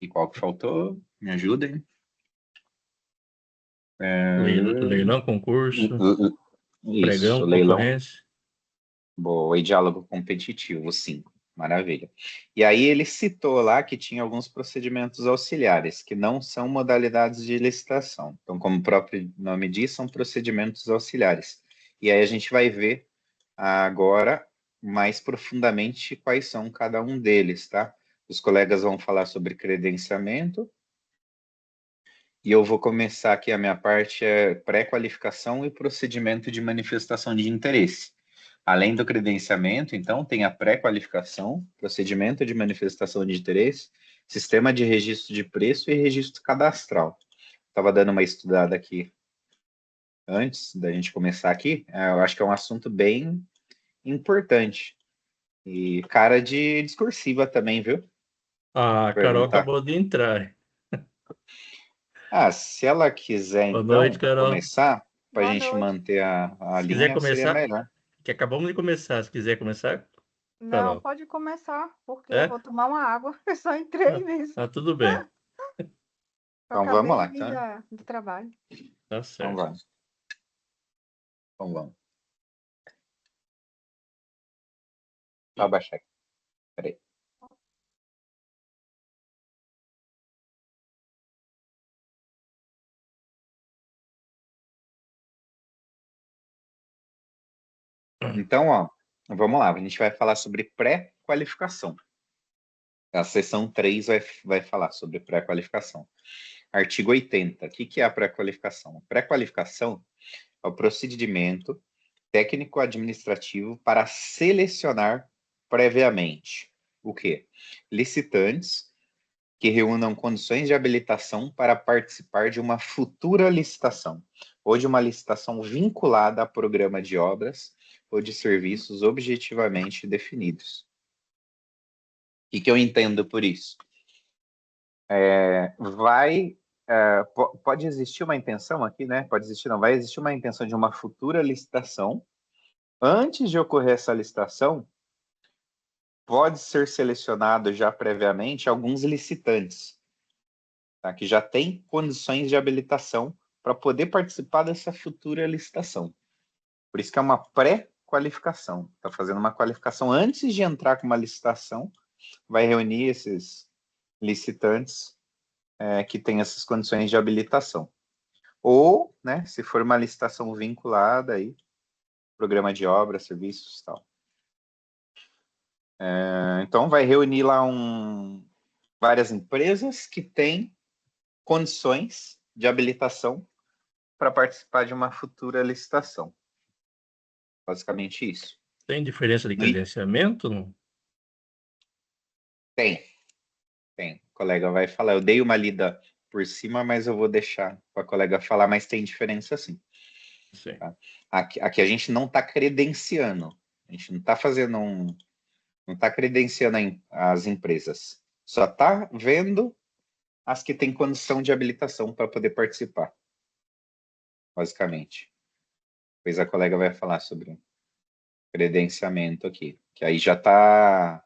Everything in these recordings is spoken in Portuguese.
E qual que faltou? Me ajudem. Leilão, concurso, Isso, pregão, leilão. concorrência. Boa, e diálogo competitivo, 5. Maravilha. E aí ele citou lá que tinha alguns procedimentos auxiliares, que não são modalidades de licitação. Então, como o próprio nome diz, são procedimentos auxiliares. E aí a gente vai ver agora mais profundamente quais são cada um deles, tá? Os colegas vão falar sobre credenciamento, e eu vou começar aqui a minha parte, pré-qualificação e procedimento de manifestação de interesse. Além do credenciamento, então, tem a pré-qualificação, procedimento de manifestação de interesse, sistema de registro de preço e registro cadastral. Estava dando uma estudada aqui antes da gente começar aqui. Eu acho que é um assunto bem importante. E cara de discursiva também, viu? A Carol Perguntar. acabou de entrar. Se ela quiser, Boa noite, então, Carol. começar, para a Boa gente noite. manter a Se quiser linha, seria começar, melhor. que acabamos de começar. Se quiser começar, Não, Carol. pode começar, porque eu É? vou tomar uma água. Eu só entrei mesmo. Tudo bem. Eu Então, acabei vamos lá. de vir do trabalho. Tá Então, certo. vamos. Então, vamos. Só abaixar aqui. Peraí. Então, ó, vamos lá. A gente vai falar sobre pré-qualificação. A seção 3 vai falar sobre pré-qualificação. Artigo 80. O que é a pré-qualificação? Pré-qualificação é o procedimento técnico-administrativo para selecionar previamente o quê? Licitantes que reúnam condições de habilitação para participar de uma futura licitação ou de uma licitação vinculada a programa de obras ou de serviços objetivamente definidos. O que eu entendo por isso? Pode existir uma intenção aqui, né? Pode existir, não. Vai existir uma intenção de uma futura licitação. Antes de ocorrer essa licitação, pode ser selecionado já previamente alguns licitantes, tá? Que já têm condições de habilitação para poder participar dessa futura licitação. Por isso que é uma pré-qualificação. Está fazendo uma qualificação antes de entrar com uma licitação, vai reunir esses licitantes que têm essas condições de habilitação. Ou, né, se for uma licitação vinculada aí, programa de obra, serviços e tal. Então, vai reunir lá várias empresas que têm condições de habilitação para participar de uma futura licitação. Basicamente isso. Tem diferença de credenciamento? Não? Tem. O colega vai falar. Eu dei uma lida por cima, mas eu vou deixar para a colega falar, mas tem diferença sim. Sim. Tá? Aqui a gente não está credenciando. A gente não está fazendo não está credenciando as empresas. Só está vendo as que têm condição de habilitação para poder participar. Basicamente. Depois a colega vai falar sobre credenciamento aqui. Que aí já está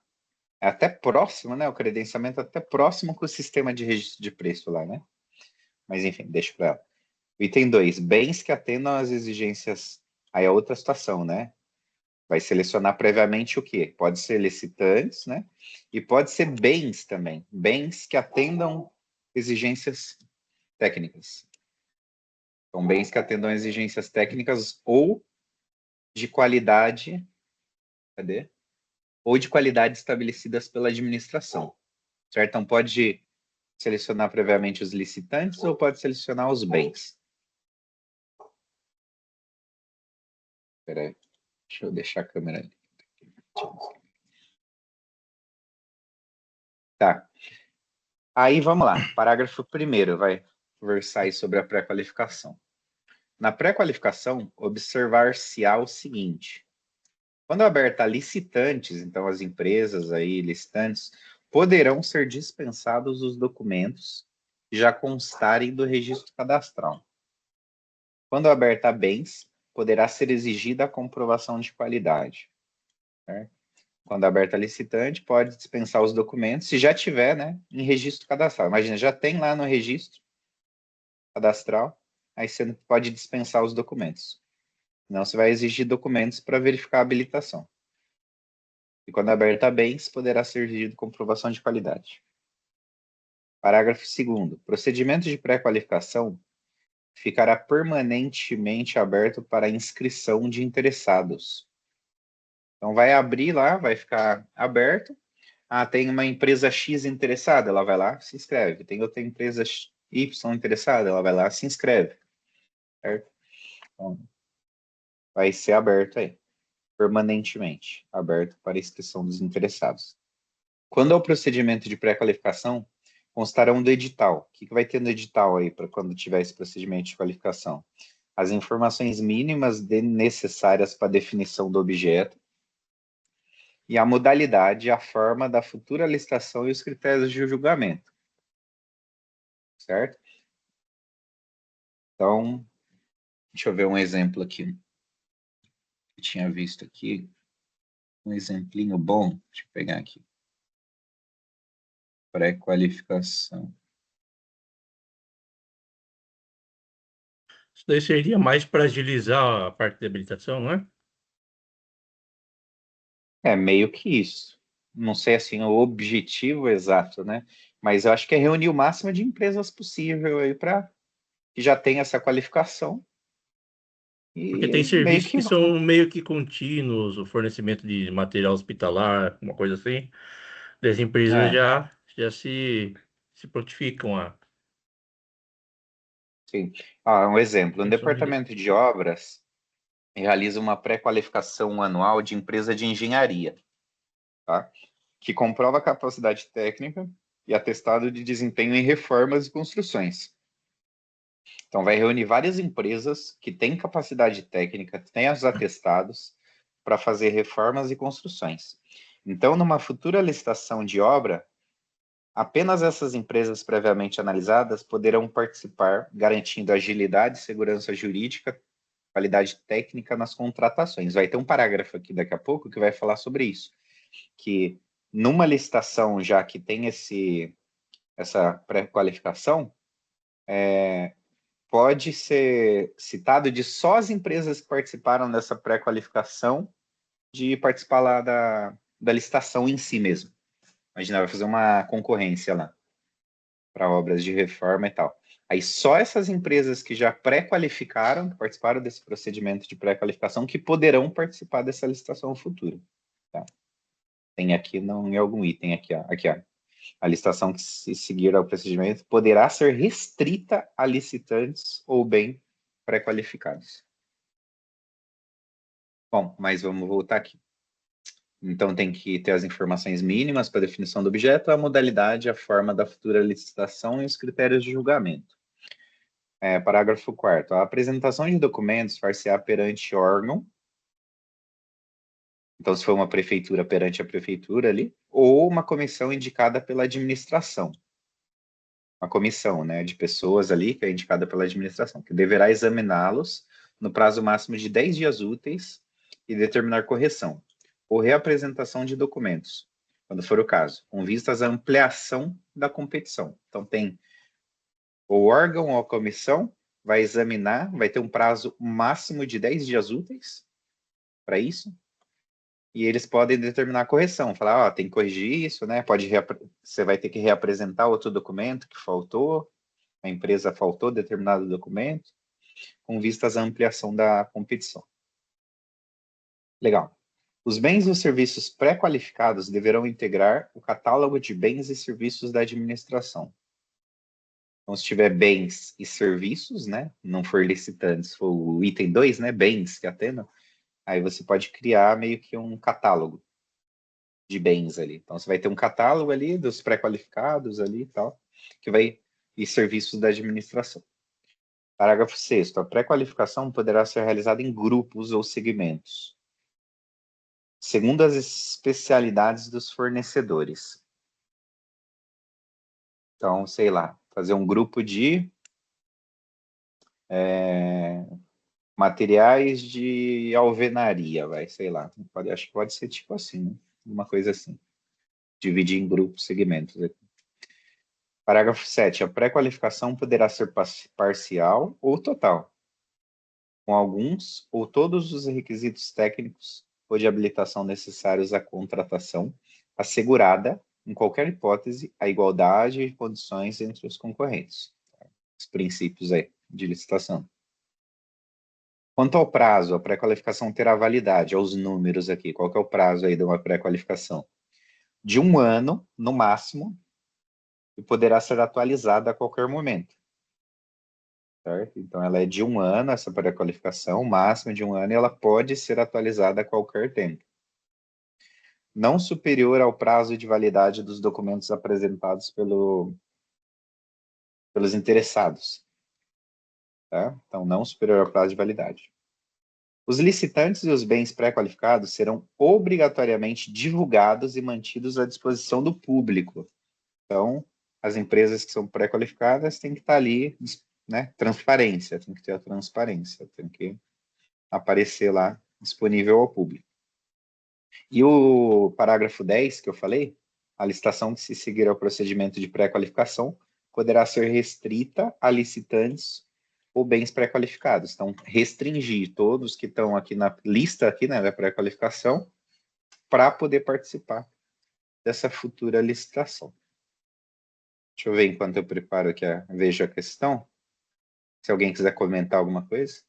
até próximo, né? O credenciamento é até próximo com o sistema de registro de preço lá, né? Mas enfim, deixa para ela. Item 2, bens que atendam às exigências. Aí é outra situação, né? Vai selecionar previamente o quê? Pode ser licitantes, né? E pode ser bens também. Bens que atendam exigências técnicas. Então, bens que atendam exigências técnicas ou de qualidade. Cadê? Ou de qualidade estabelecidas pela administração. Certo? Então, pode selecionar previamente os licitantes ou pode selecionar os bens. Espera aí. Deixa eu deixar a câmera ali. Tá. Aí vamos lá. Parágrafo 1º vai versar aí sobre a pré-qualificação. Na pré-qualificação, observar-se-á o seguinte. Quando aberta a licitantes, então as empresas aí, licitantes, poderão ser dispensados os documentos que já constarem do registro cadastral. Quando aberta a bens, poderá ser exigida a comprovação de qualidade. Certo? quando aberta a licitante, pode dispensar os documentos, se já tiver, né, em registro cadastral. Imagina, já tem lá no registro cadastral, aí você pode dispensar os documentos. Não, você vai exigir documentos para verificar a habilitação. E quando aberta a bens, poderá ser exigido comprovação de qualidade. Parágrafo 2º. Procedimento de pré-qualificação ficará permanentemente aberto para inscrição de interessados. Então, vai abrir lá, vai ficar aberto. Ah, tem uma empresa X interessada, ela vai lá, se inscreve. Tem outra empresa Y interessada, ela vai lá, se inscreve. Certo? Então, vai ser aberto aí, permanentemente, aberto para inscrição dos interessados. Quando é o procedimento de pré-qualificação, constarão do edital. O que vai ter no edital aí para quando tiver esse procedimento de qualificação? As informações mínimas necessárias para a definição do objeto e a modalidade, a forma da futura licitação e os critérios de julgamento. Certo? Então, deixa eu ver um exemplo aqui. Eu tinha visto aqui um exemplinho bom. Deixa eu pegar aqui. Pré-qualificação. Isso daí seria mais para agilizar a parte de habilitação, não é? É meio que isso. Não sei assim o objetivo exato, né? Mas eu acho que é reunir o máximo de empresas possível aí para que já tenha essa qualificação Porque tem e meio serviços que que são meio que contínuos, o fornecimento de material hospitalar, uma coisa assim. Das empresas é, já se prontificam a sim. Ah, um exemplo, um função de... departamento de obras realiza uma pré-qualificação anual de empresa de engenharia, tá? Que comprova a capacidade técnica e atestado de desempenho em reformas e construções. Então, vai reunir várias empresas que têm capacidade técnica, têm os atestados para fazer reformas e construções. Então, numa futura licitação de obra, apenas essas empresas previamente analisadas poderão participar, garantindo agilidade, segurança jurídica, qualidade técnica nas contratações. Vai ter um parágrafo aqui daqui a pouco que vai falar sobre isso, que numa licitação já que tem essa pré-qualificação, pode ser citado de só as empresas que participaram dessa pré-qualificação de participar lá da licitação em si mesmo. Imagina, vai fazer uma concorrência lá para obras de reforma e tal. Aí só essas empresas que já pré-qualificaram, que participaram desse procedimento de pré-qualificação, que poderão participar dessa licitação futura. Tá? Tem aqui não, em algum item aqui, ó. Aqui, ó. A licitação que se seguir ao procedimento poderá ser restrita a licitantes ou bem pré-qualificados. Bom, mas vamos voltar aqui. Então, tem que ter as informações mínimas para definição do objeto, a modalidade, a forma da futura licitação e os critérios de julgamento. Parágrafo 4º. A apresentação de documentos far-se-á perante órgão, então, se for uma prefeitura, perante a prefeitura ali, ou uma comissão indicada pela administração. Uma comissão, né, de pessoas ali, que é indicada pela administração, que deverá examiná-los no prazo máximo de 10 dias úteis e determinar correção ou reapresentação de documentos, quando for o caso, com vistas à ampliação da competição. Então, tem o órgão ou a comissão vai examinar, vai ter um prazo máximo de 10 dias úteis para isso, e eles podem determinar a correção, falar, ó, tem que corrigir isso, né? Você vai ter que reapresentar outro documento que faltou, a empresa faltou determinado documento, com vistas à ampliação da competição. Legal. Os bens ou serviços pré-qualificados deverão integrar o catálogo de bens e serviços da administração. Então, se tiver bens e serviços, né, não for licitantes, for o item 2, né, bens que atendam, aí você pode criar meio que um catálogo de bens ali. Então, você vai ter um catálogo ali dos pré-qualificados ali e tal, e serviços da administração. Parágrafo 6º. A pré-qualificação poderá ser realizada em grupos ou segmentos, segundo as especialidades dos fornecedores. Então, sei lá, fazer um grupo de materiais de alvenaria, sei lá. Acho que pode ser tipo assim, né? uma coisa assim. Dividir em grupos, segmentos. Parágrafo 7. A pré-qualificação poderá ser parcial ou total, com alguns ou todos os requisitos técnicos ou de habilitação necessários à contratação, assegurada, em qualquer hipótese, a igualdade de condições entre os concorrentes. Os princípios aí de licitação. Quanto ao prazo, a pré-qualificação terá validade, aos números aqui. Qual que é o prazo aí de uma pré-qualificação? De 1 ano, no máximo, e poderá ser atualizada a qualquer momento. Certo? Então, ela é de 1 ano, essa pré-qualificação, máximo de 1 ano, e ela pode ser atualizada a qualquer tempo. Não superior ao prazo de validade dos documentos apresentados pelos interessados. Tá? Então, não superior ao prazo de validade. Os licitantes e os bens pré-qualificados serão obrigatoriamente divulgados e mantidos à disposição do público. Então, as empresas que são pré-qualificadas têm que estar ali, né? Transparência, tem que ter a transparência, tem que aparecer lá disponível ao público. E o parágrafo 10 que eu falei, a licitação que se seguir ao procedimento de pré-qualificação poderá ser restrita a licitantes ou bens pré-qualificados. Então, restringir todos que estão aqui na lista aqui, né, da pré-qualificação para poder participar dessa futura licitação. Deixa eu ver enquanto eu preparo aqui, vejo a questão. Se alguém quiser comentar alguma coisa.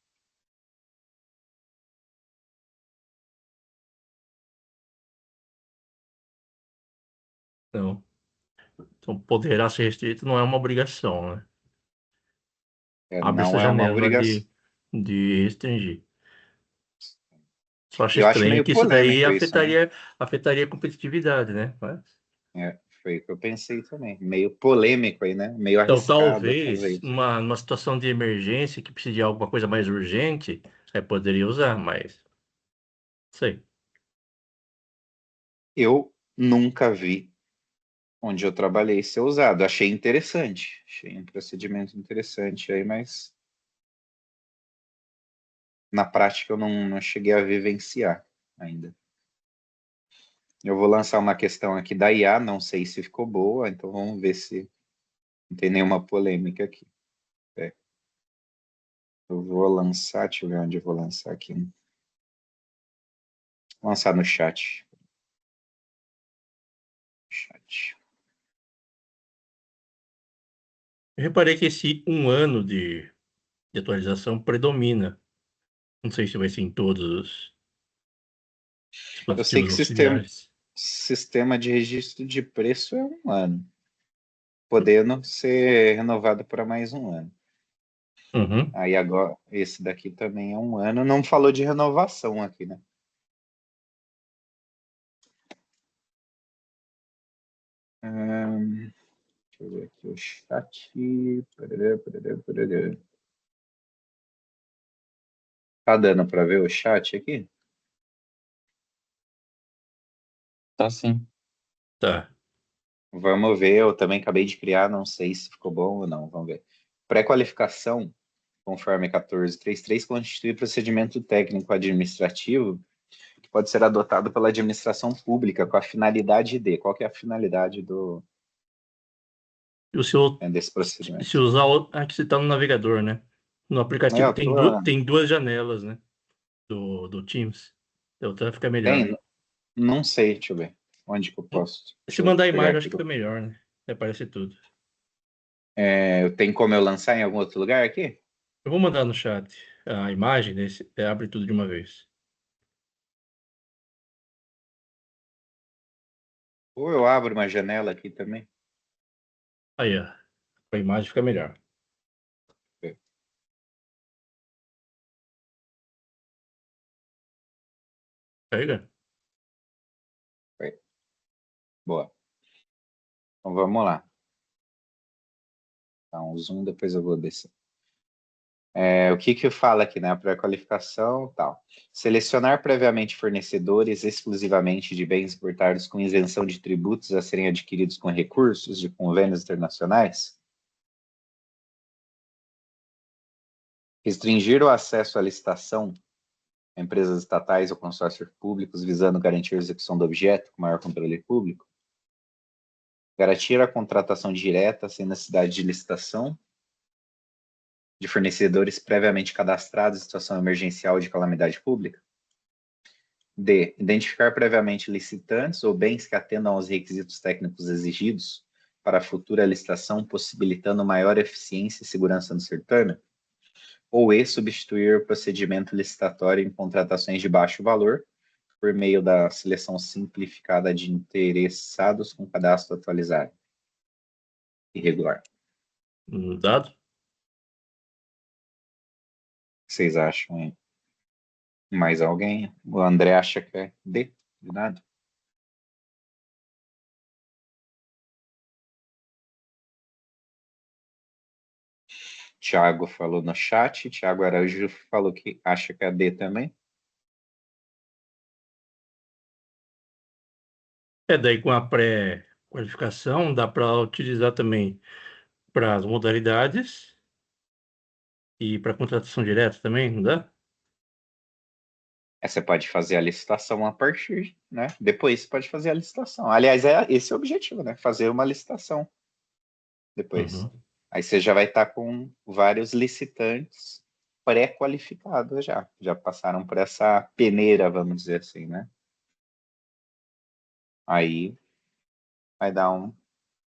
Não. Então, poderá ser restrito não é uma obrigação, né? Abre essa Não é uma janela obrigação. de restringir. Só acho Eu acho estranho meio que isso daí polêmico isso, né? afetaria a competitividade, né? Foi o que eu pensei também. Meio polêmico aí, né? Meio Então, arriscado, talvez, talvez. numa situação de emergência que precise de alguma coisa mais urgente, aí poderia usar, mas sei. Eu nunca vi onde eu trabalhei ser usado. Achei interessante. Achei um procedimento interessante aí, mas na prática eu não cheguei a vivenciar ainda. Eu vou lançar uma questão aqui da IA, não sei se ficou boa, então vamos ver se não tem nenhuma polêmica aqui. Eu vou lançar, deixa eu ver onde eu vou lançar aqui. Vou lançar no chat. Eu reparei que esse 1 ano de atualização predomina. Não sei se vai ser em todos os Eu sei dispositivos que auxiliares. sistema de registro de preço é 1 ano, podendo ser renovado para mais 1 ano. Uhum. Aí agora, esse daqui também é 1 ano, não falou de renovação aqui, né? Deixa eu ver aqui o chat. Tá dando para ver o chat aqui? Tá sim. Tá. Vamos ver, eu também acabei de criar, não sei se ficou bom ou não, vamos ver. Pré-qualificação, conforme 1433, constitui procedimento técnico administrativo que pode ser adotado pela administração pública com a finalidade de... Qual que é a finalidade E o seu, desse procedimento? se usar aqui você está no navegador, né? No aplicativo Eu tem, tô... tem duas janelas, né? Do Teams. Então fica melhor. Tem? Não sei, deixa eu ver. Onde que eu posso? Se Deixa eu mandar a pegar imagem, aqui. acho que fica melhor, né? Aparece tudo. Tem como eu lançar em algum outro lugar aqui? Eu vou mandar no chat a imagem, abre tudo de uma vez. Ou eu abro uma janela aqui também? Aí, ó. A imagem fica melhor. Pega? Boa. Então vamos lá. Tá, um zoom, depois eu vou descer. O que fala aqui, né? A pré-qualificação e tal. Selecionar previamente fornecedores exclusivamente de bens importados com isenção de tributos a serem adquiridos com recursos de convênios internacionais. Restringir o acesso à licitação a empresas estatais ou consórcios públicos visando garantir a execução do objeto com maior controle público. Garantir a contratação direta sem necessidade de licitação de fornecedores previamente cadastrados em situação emergencial de calamidade pública. D. Identificar previamente licitantes ou bens que atendam aos requisitos técnicos exigidos para a futura licitação, possibilitando maior eficiência e segurança no certame. Ou E. Substituir o procedimento licitatório em contratações de baixo valor por meio da seleção simplificada de interessados com cadastro atualizado. Irregular. Dado? O que vocês acham, hein? Mais alguém? O André acha que é D, de nada. Tiago falou no chat. Tiago Araújo falou que acha que é D também. Daí com a pré-qualificação dá para utilizar também para as modalidades e para contratação direta também, não dá? Você pode fazer a licitação a partir, né? Depois você pode fazer a licitação. Aliás, esse é o objetivo, né? Fazer uma licitação depois. Uhum. Aí você já vai estar com vários licitantes pré-qualificados já. Já passaram por essa peneira, vamos dizer assim, né? Aí vai dar um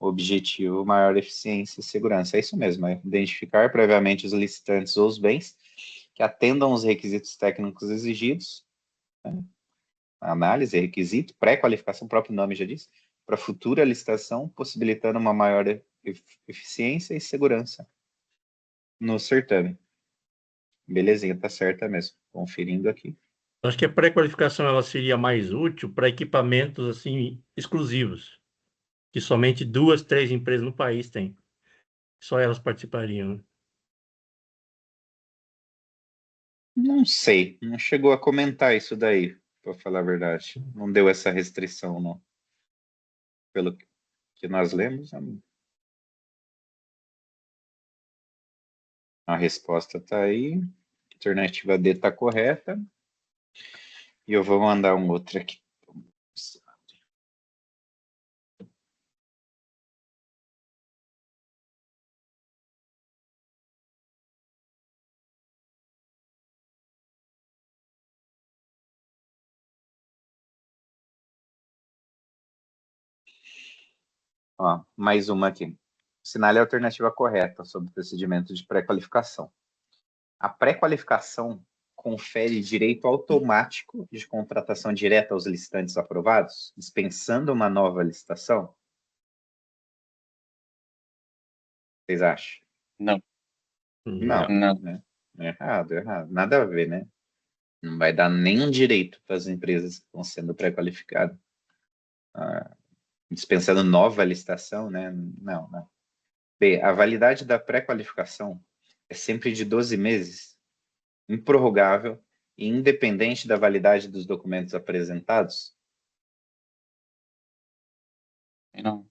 objetivo, maior eficiência e segurança. É isso mesmo, é identificar previamente os licitantes ou os bens que atendam os requisitos técnicos exigidos, né? Análise, requisito, pré-qualificação, o próprio nome já diz, para futura licitação, possibilitando uma maior eficiência e segurança no certame. Belezinha, tá certa mesmo. Conferindo aqui. Acho que a pré-qualificação ela seria mais útil para equipamentos assim exclusivos, que somente 2, 3 empresas no país têm. Só elas participariam, né? Não sei, não chegou a comentar isso daí, para falar a verdade. Não deu essa restrição, não. Pelo que nós lemos, a resposta está aí. Alternativa D está correta. E eu vou mandar um outro aqui. Ó, mais uma aqui. Assinale a alternativa correta sobre o procedimento de pré-qualificação. A pré-qualificação confere direito automático de contratação direta aos licitantes aprovados, dispensando uma nova licitação? Vocês acham? Não. Não, Não. né? Errado, errado. Nada a ver, né? Não vai dar nenhum direito para as empresas que estão sendo pré-qualificadas. Dispensando nova licitação, né? Não, não. B, a validade da pré-qualificação é sempre de 12 meses, improrrogável e independente da validade dos documentos apresentados? Não.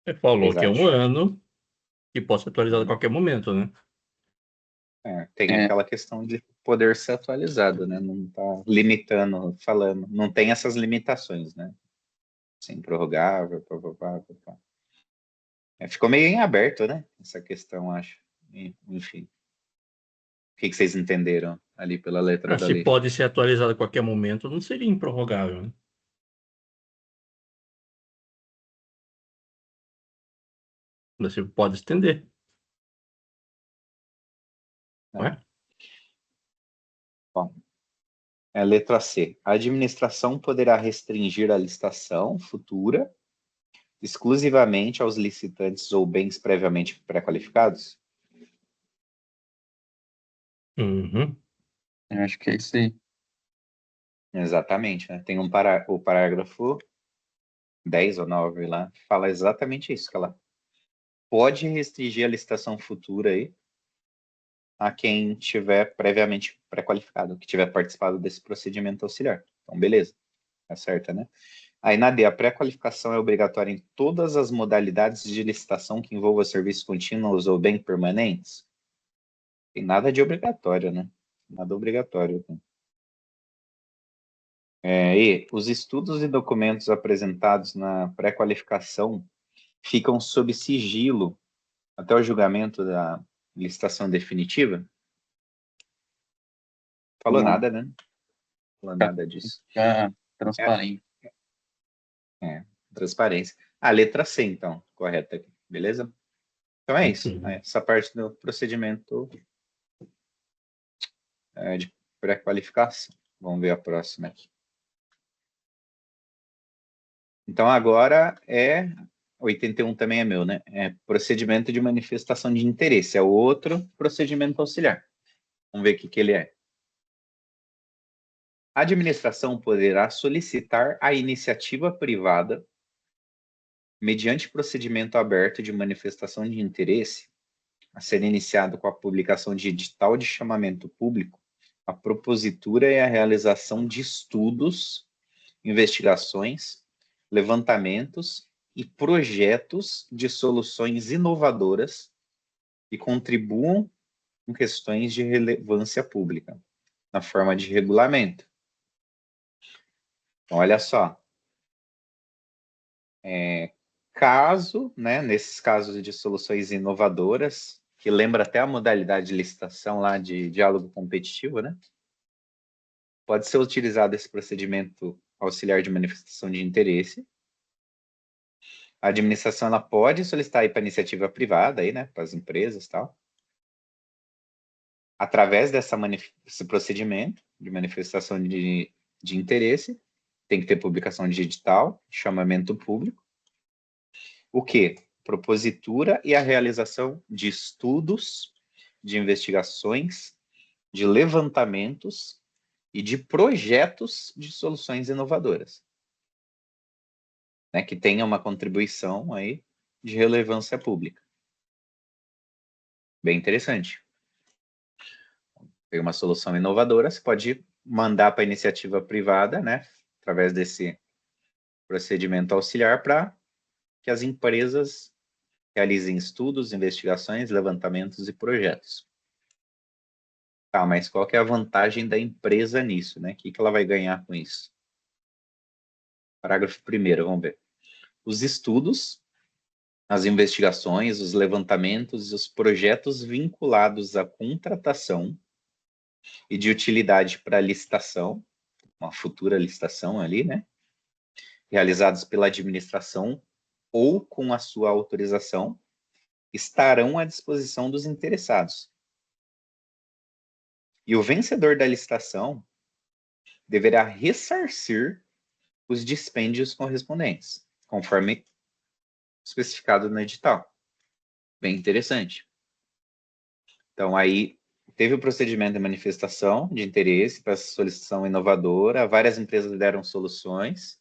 Você falou Vocês que é um acham? ano e pode ser atualizado a qualquer momento, né? Tem aquela questão de poder ser atualizado, né? Não está limitando, falando, não tem essas limitações, né? Sem prorrogável, pá. Ficou meio em aberto, né? Essa questão, acho. Enfim. O que vocês entenderam ali pela letra da Se lei? pode ser atualizado a qualquer momento, não seria improrrogável, né? Você pode estender, não é? Bom, letra C. A administração poderá restringir a licitação futura exclusivamente aos licitantes ou bens previamente pré-qualificados? Uhum. Eu acho que é isso aí. Exatamente, né? Tem o parágrafo 10 ou 9 lá, fala exatamente isso, que ela pode restringir a licitação futura aí a quem tiver previamente pré-qualificado, que tiver participado desse procedimento auxiliar. Então, beleza, tá certa, né? Aí na D, a pré-qualificação é obrigatória em todas as modalidades de licitação que envolvam serviços contínuos ou bem permanentes? Tem nada de obrigatório, né? Nada obrigatório. E os estudos e documentos apresentados na pré-qualificação ficam sob sigilo até o julgamento da licitação definitiva? Falou Não, nada, né? Falou fica, nada disso. fica É, transparente. transparência. A letra C, então, correta aqui, beleza? Então é isso. Sim. Essa parte do procedimento de pré-qualificação. Vamos ver a próxima aqui. Então agora 81 também é meu, né? É procedimento de manifestação de interesse. É outro procedimento auxiliar. Vamos ver o que ele é. A administração poderá solicitar a iniciativa privada, mediante procedimento aberto de manifestação de interesse, a ser iniciado com a publicação de edital de chamamento público, a propositura e a realização de estudos, investigações, levantamentos e projetos de soluções inovadoras que contribuam com questões de relevância pública, na forma de regulamento. Então, olha só. Caso, né, nesses casos de soluções inovadoras, que lembra até a modalidade de licitação lá de diálogo competitivo, né? Pode ser utilizado esse procedimento auxiliar de manifestação de interesse. A administração ela pode solicitar para iniciativa privada, aí, né, para as empresas e tal. Através desse procedimento de manifestação de interesse, tem que ter publicação de edital, chamamento público. O quê? Propositura e a realização de estudos, de investigações, de levantamentos e de projetos de soluções inovadoras, né, que tenha uma contribuição aí de relevância pública. Bem interessante. Tem uma solução inovadora, você pode mandar para a iniciativa privada, né, através desse procedimento auxiliar, para que as empresas realizem estudos, investigações, levantamentos e projetos. Tá, mas qual que é a vantagem da empresa nisso, né? O que ela vai ganhar com isso? Parágrafo 1º, vamos ver. Os estudos, as investigações, os levantamentos e os projetos vinculados à contratação e de utilidade para licitação, uma futura licitação ali, né? Realizados pela administração ou com a sua autorização, estarão à disposição dos interessados. E o vencedor da licitação deverá ressarcir os dispêndios correspondentes, conforme especificado no edital. Bem interessante. Então, aí, teve o procedimento de manifestação de interesse para essa solicitação inovadora, várias empresas deram soluções.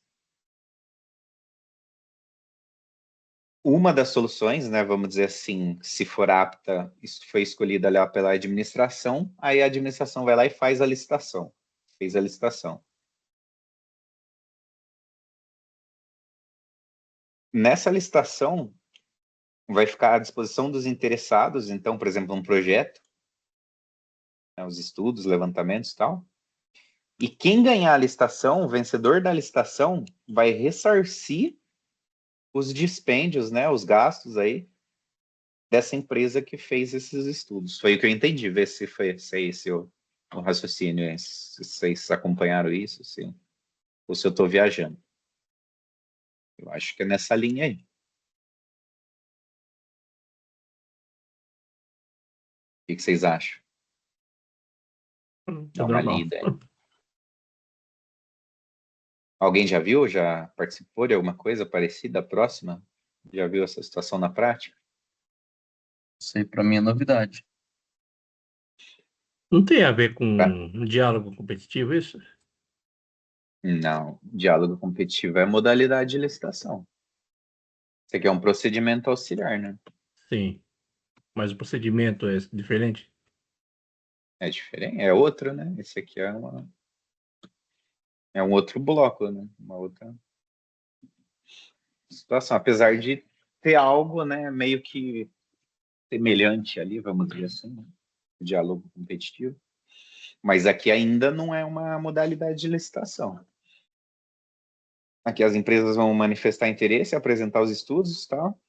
Uma das soluções, né, vamos dizer assim, se for apta, isso foi escolhida lá pela administração, aí a administração vai lá e faz a licitação. Fez a licitação. Nessa licitação, vai ficar à disposição dos interessados, então, por exemplo, um projeto, né, os estudos, levantamentos e tal. E quem ganhar a licitação, o vencedor da licitação, vai ressarcir os dispêndios, né, os gastos aí dessa empresa que fez esses estudos. Foi o que eu entendi, ver se foi esse o raciocínio, se vocês acompanharam isso, ou se eu estou viajando. Eu acho que é nessa linha aí. O que vocês acham? Dá uma normal. lida aí. Alguém já viu? Já participou de alguma coisa parecida, próxima? Já viu essa situação na prática? Isso aí pra mim é novidade. Não tem a ver com Tá? um diálogo competitivo, isso? Não. Diálogo competitivo é modalidade de licitação. Isso aqui é um procedimento auxiliar, né? Sim. Mas o procedimento é diferente? É diferente, é outro, né? Esse aqui é um outro bloco, né? Uma outra situação. Apesar de ter algo, né, meio que semelhante ali, vamos dizer assim, né? diálogo competitivo. Mas aqui ainda não é uma modalidade de licitação. Aqui as empresas vão manifestar interesse, apresentar os estudos e tal.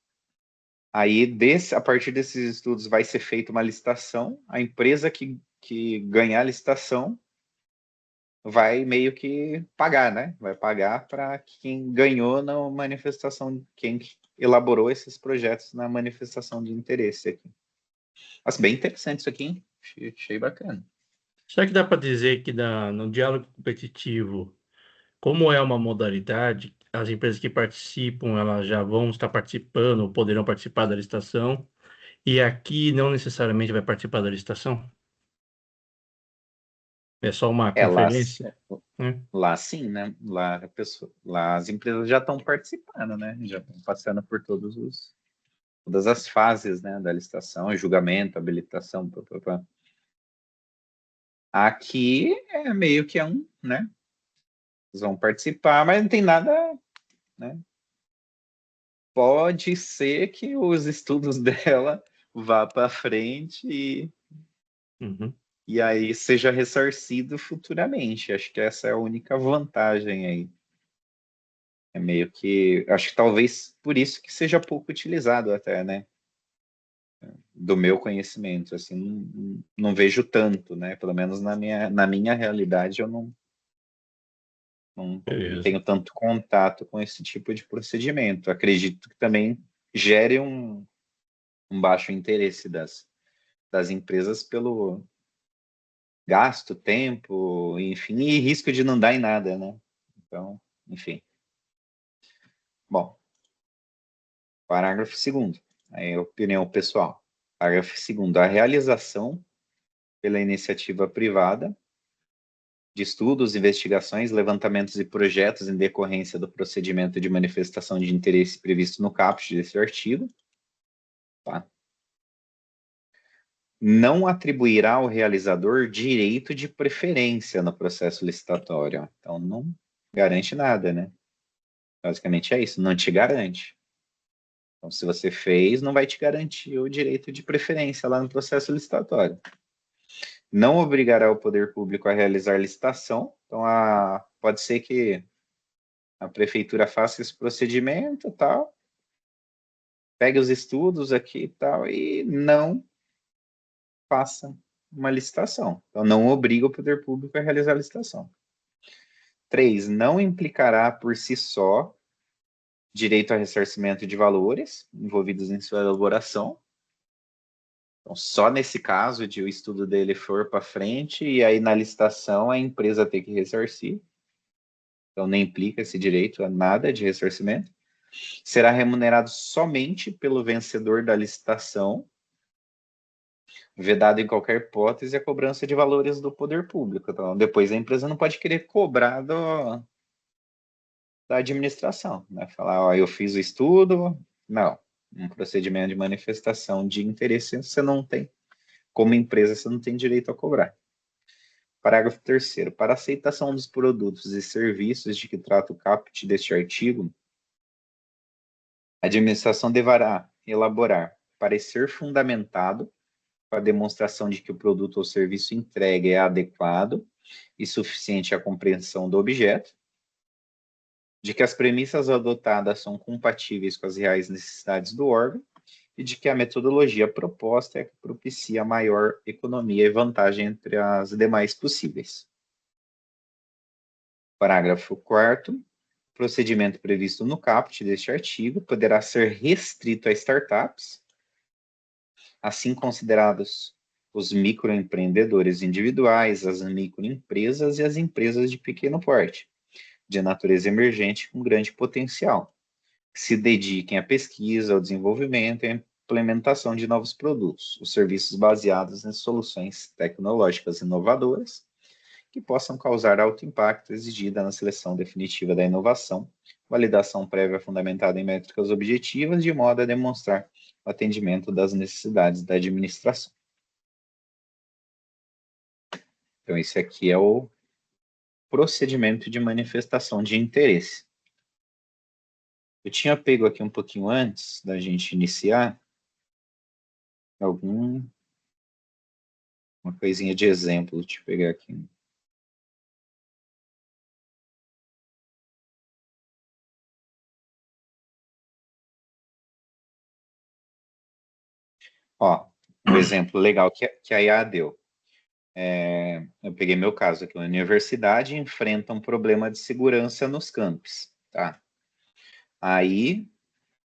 Aí, a partir desses estudos, vai ser feita uma licitação. A empresa que ganhar a licitação vai meio que pagar, né? Vai pagar para quem ganhou na manifestação, quem elaborou esses projetos na manifestação de interesse aqui. Nossa, bem interessante isso aqui, hein? Achei bacana. Será que dá para dizer que no diálogo competitivo, como é uma modalidade, as empresas que participam, elas já vão estar participando ou poderão participar da licitação, e aqui não necessariamente vai participar da licitação? É só uma Lá, conferência, né? lá sim, né? Lá as empresas já estão participando, né? Já estão passando por todas as fases, né, da licitação, julgamento, habilitação, pá. Aqui é meio que né? Eles vão participar, mas não tem nada, né? Pode ser que os estudos dela vá para frente Uhum. e aí seja ressarcido futuramente. Acho que essa é a única vantagem aí. É meio que, acho que talvez por isso que seja pouco utilizado até, né? Do meu conhecimento, assim, não vejo tanto, né? Pelo menos na minha realidade eu não Beleza. tenho tanto contato com esse tipo de procedimento. Acredito que também gere um baixo interesse das empresas pelo gasto, tempo, enfim, e risco de não dar em nada, né? Então, enfim. Bom, parágrafo 2º, aí a opinião pessoal. Parágrafo 2º, a realização pela iniciativa privada de estudos, investigações, levantamentos e projetos em decorrência do procedimento de manifestação de interesse previsto no caput desse artigo, tá? Não atribuirá ao realizador direito de preferência no processo licitatório. Então, não garante nada, né? Basicamente é isso, não te garante. Então, se você fez, não vai te garantir o direito de preferência lá no processo licitatório. Não obrigará o poder público a realizar licitação. Então, pode ser que a prefeitura faça esse procedimento, tal, pegue os estudos aqui e tal, e não faça uma licitação. Então, não obriga o poder público a realizar a licitação. 3, não implicará por si só direito a ressarcimento de valores envolvidos em sua elaboração. Então, só nesse caso de o estudo dele for para frente e aí na licitação a empresa ter que ressarcir. Então, nem implica esse direito a nada de ressarcimento. Será remunerado somente pelo vencedor da licitação, vedado em qualquer hipótese a cobrança de valores do poder público. Então, depois a empresa não pode querer cobrar da administração, né? Falar, ó, eu fiz o estudo, não. Um procedimento de manifestação de interesse você não tem, como empresa, você não tem direito a cobrar. Parágrafo 3º. Para aceitação dos produtos e serviços de que trata o caput deste artigo, a administração deverá elaborar parecer fundamentado com a demonstração de que o produto ou serviço entregue é adequado e suficiente à compreensão do objeto, de que as premissas adotadas são compatíveis com as reais necessidades do órgão e de que a metodologia proposta é que propicia maior economia e vantagem entre as demais possíveis. Parágrafo 4º. Procedimento previsto no caput deste artigo poderá ser restrito a startups, assim considerados os microempreendedores individuais, as microempresas e as empresas de pequeno porte, de natureza emergente com grande potencial, que se dediquem à pesquisa, ao desenvolvimento e à implementação de novos produtos, os serviços baseados em soluções tecnológicas inovadoras, que possam causar alto impacto exigida na seleção definitiva da inovação, validação prévia fundamentada em métricas objetivas, de modo a demonstrar o atendimento das necessidades da administração. Então, esse aqui é o procedimento de manifestação de interesse. Eu tinha pego aqui um pouquinho antes da gente iniciar uma coisinha de exemplo, deixa eu pegar aqui. Ó, um exemplo legal que a IA deu. Eu peguei meu caso aqui, a universidade enfrenta um problema de segurança nos campos, tá? Aí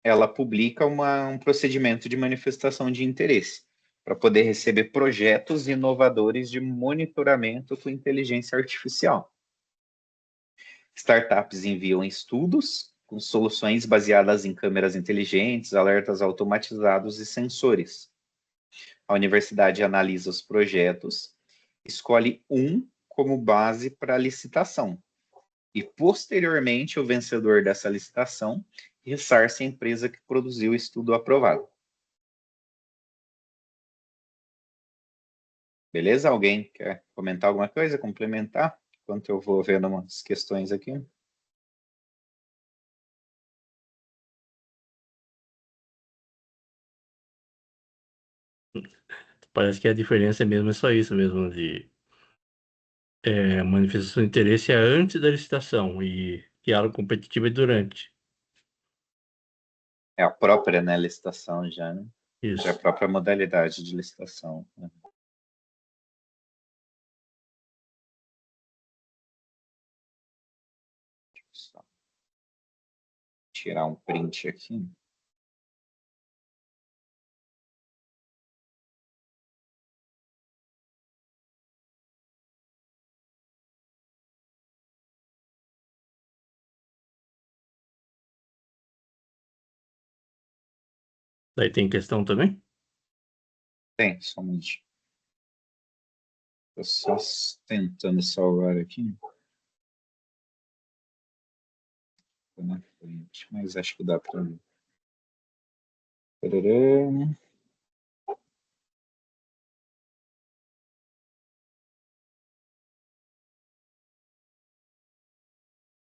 ela publica um procedimento de manifestação de interesse para poder receber projetos inovadores de monitoramento com inteligência artificial. Startups enviam estudos com soluções baseadas em câmeras inteligentes, alertas automatizados e sensores. A universidade analisa os projetos, escolhe um como base para a licitação. E, posteriormente, o vencedor dessa licitação ressarce a empresa que produziu o estudo aprovado. Beleza? Alguém quer comentar alguma coisa, complementar? Enquanto eu vou vendo umas questões aqui. Parece que a diferença mesmo é só isso mesmo, de manifestação de interesse é antes da licitação e diálogo competitivo é durante. É a própria, né, licitação já, né? Isso. Já é a própria modalidade de licitação. Né? Só tirar um print aqui. Daí tem questão também? Tem, somente. Estou só tentando salvar aqui. Tô na frente, mas acho que dá para ver. Tarará.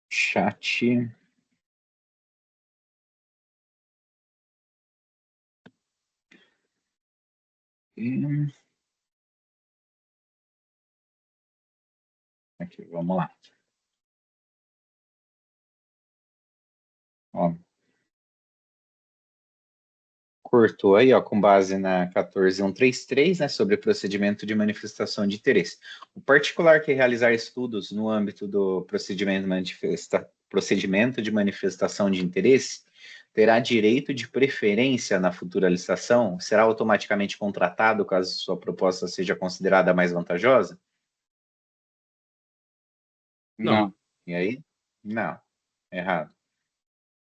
Chat. E... Aqui, vamos lá. Ó, cortou aí, ó, com base na 14133, né, sobre procedimento de manifestação de interesse. O particular que realizar estudos no âmbito do procedimento de manifestação de interesse terá direito de preferência na futura licitação? Será automaticamente contratado caso sua proposta seja considerada mais vantajosa? Não. Não. E aí? Não, errado.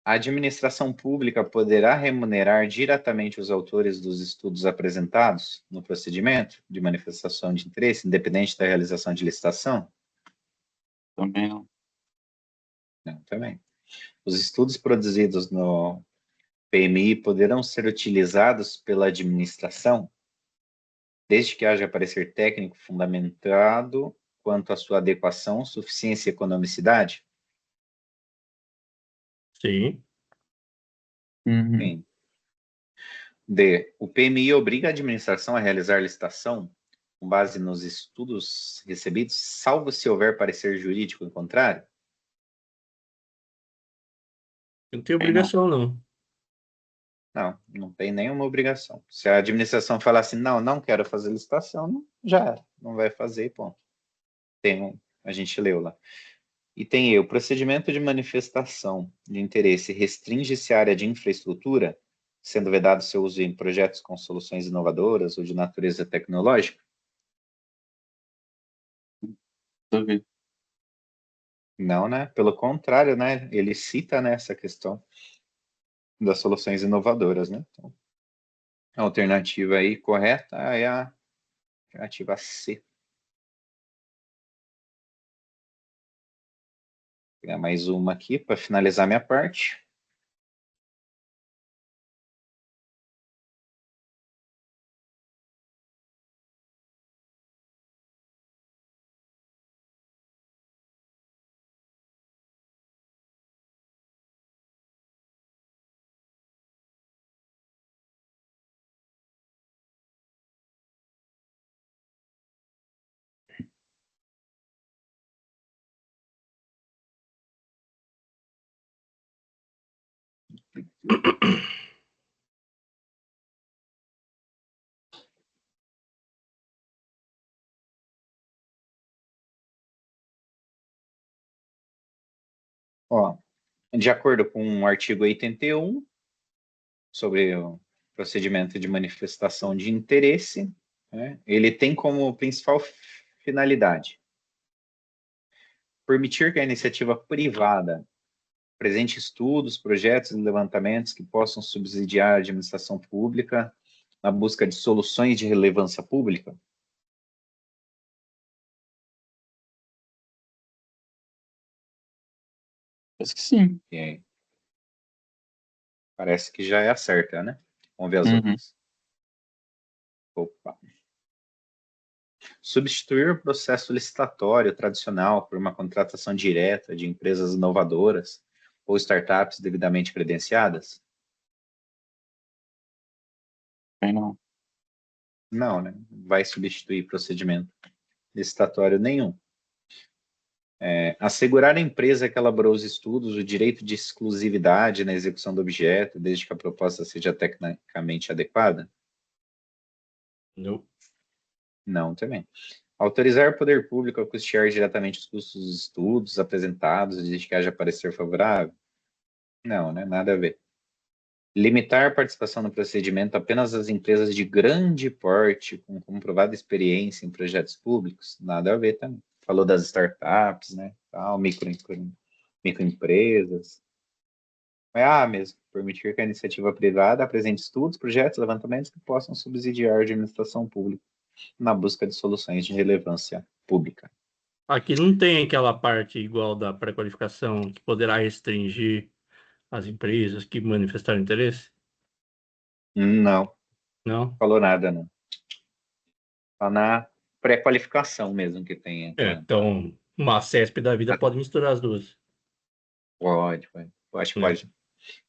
A administração pública poderá remunerar diretamente os autores dos estudos apresentados no procedimento de manifestação de interesse, independente da realização de licitação? Também não. Não, também. Os estudos produzidos no PMI poderão ser utilizados pela administração, desde que haja parecer técnico fundamentado quanto à sua adequação, suficiência e economicidade? Sim. Uhum. Sim. D. O PMI obriga a administração a realizar licitação com base nos estudos recebidos, salvo se houver parecer jurídico em contrário? Não tem Também não. obrigação, não. Não, não tem nenhuma obrigação. Se a administração falar assim, não, não quero fazer licitação, já era, não vai fazer e ponto. A gente leu lá. E tem o procedimento de manifestação de interesse restringe-se à área de infraestrutura, sendo vedado seu uso em projetos com soluções inovadoras ou de natureza tecnológica? Duvido. Não, né? Pelo contrário, né? Ele cita nessa questão das soluções inovadoras, né? Então, a alternativa aí correta é a alternativa C. Vou pegar mais uma aqui para finalizar minha parte. Ó, de acordo com o artigo 81, sobre o procedimento de manifestação de interesse, né, ele tem como principal finalidade permitir que a iniciativa privada apresente estudos, projetos e levantamentos que possam subsidiar a administração pública na busca de soluções de relevância pública. Acho que sim. E aí, parece que já é a certa, né? Vamos ver as Uhum. outras. Opa. Substituir o processo licitatório tradicional por uma contratação direta de empresas inovadoras ou startups devidamente credenciadas? Bem, não. Não, né? Vai substituir procedimento licitatório nenhum. Assegurar à empresa que elaborou os estudos o direito de exclusividade na execução do objeto, desde que a proposta seja tecnicamente adequada? Não. Não, também. Autorizar o poder público a custear diretamente os custos dos estudos apresentados, desde que haja parecer favorável? Não, né? Nada a ver. Limitar a participação no procedimento apenas às empresas de grande porte, com comprovada experiência em projetos públicos? Nada a ver também. Falou das startups, né? Tal, microempresas. Mesmo, permitir que a iniciativa privada apresente estudos, projetos, levantamentos que possam subsidiar a administração pública na busca de soluções de relevância pública. Aqui não tem aquela parte igual da pré-qualificação que poderá restringir as empresas que manifestaram interesse? Não, Não? falou nada, não. Tá na pré-qualificação mesmo que tem. Então, uma CESP da vida pode misturar as duas. Pode. Eu acho que É. pode.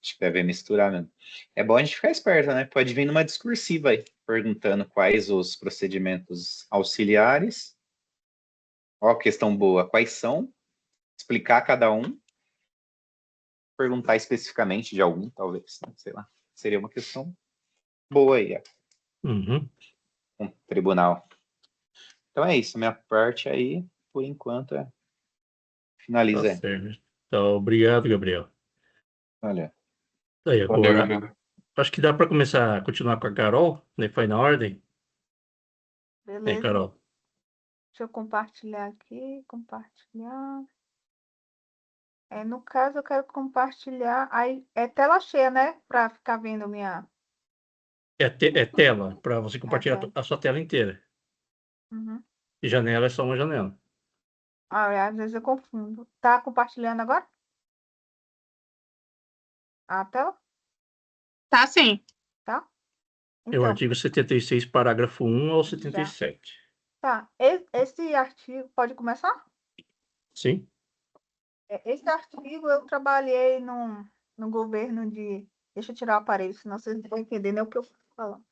Acho que deve misturar mesmo. É bom a gente ficar esperto, né? Pode vir numa discursiva aí, perguntando quais os procedimentos auxiliares. Ó, questão boa. Quais são? Explicar cada um. Perguntar especificamente de algum, talvez. Né? Sei lá. Seria uma questão boa aí, Uhum. com o tribunal. Então é isso. Minha parte aí, por enquanto, Tá finaliza aí. certo. Então, obrigado, Gabriel. Olha. Aí, Valeu, agora, viu? acho que dá para começar a continuar com a Carol, né? Foi na ordem? Beleza. Carol. Deixa eu compartilhar aqui. Compartilhar. No caso, eu quero compartilhar. Aí é tela cheia, né? Para ficar vendo minha. É tela, para você compartilhar tela. a sua tela inteira. Uhum. E janela é só uma janela. Às vezes eu confundo. Tá compartilhando agora? A tela? Tá sim. Tá? É o Então, artigo 76, parágrafo 1 ao 77. tá. Esse artigo pode começar? Sim? Esse artigo eu trabalhei no governo de. Deixa eu tirar o aparelho, senão vocês não vão entender nem o que eu estou falando.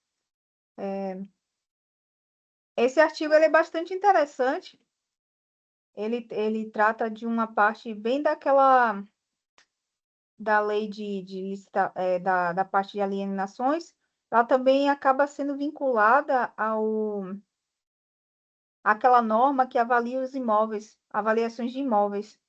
Esse artigo ele é bastante interessante. Ele trata de uma parte bem daquela da lei da parte de alienações. Ela também acaba sendo vinculada àquela norma que avalia os imóveis, avaliações de imóveis.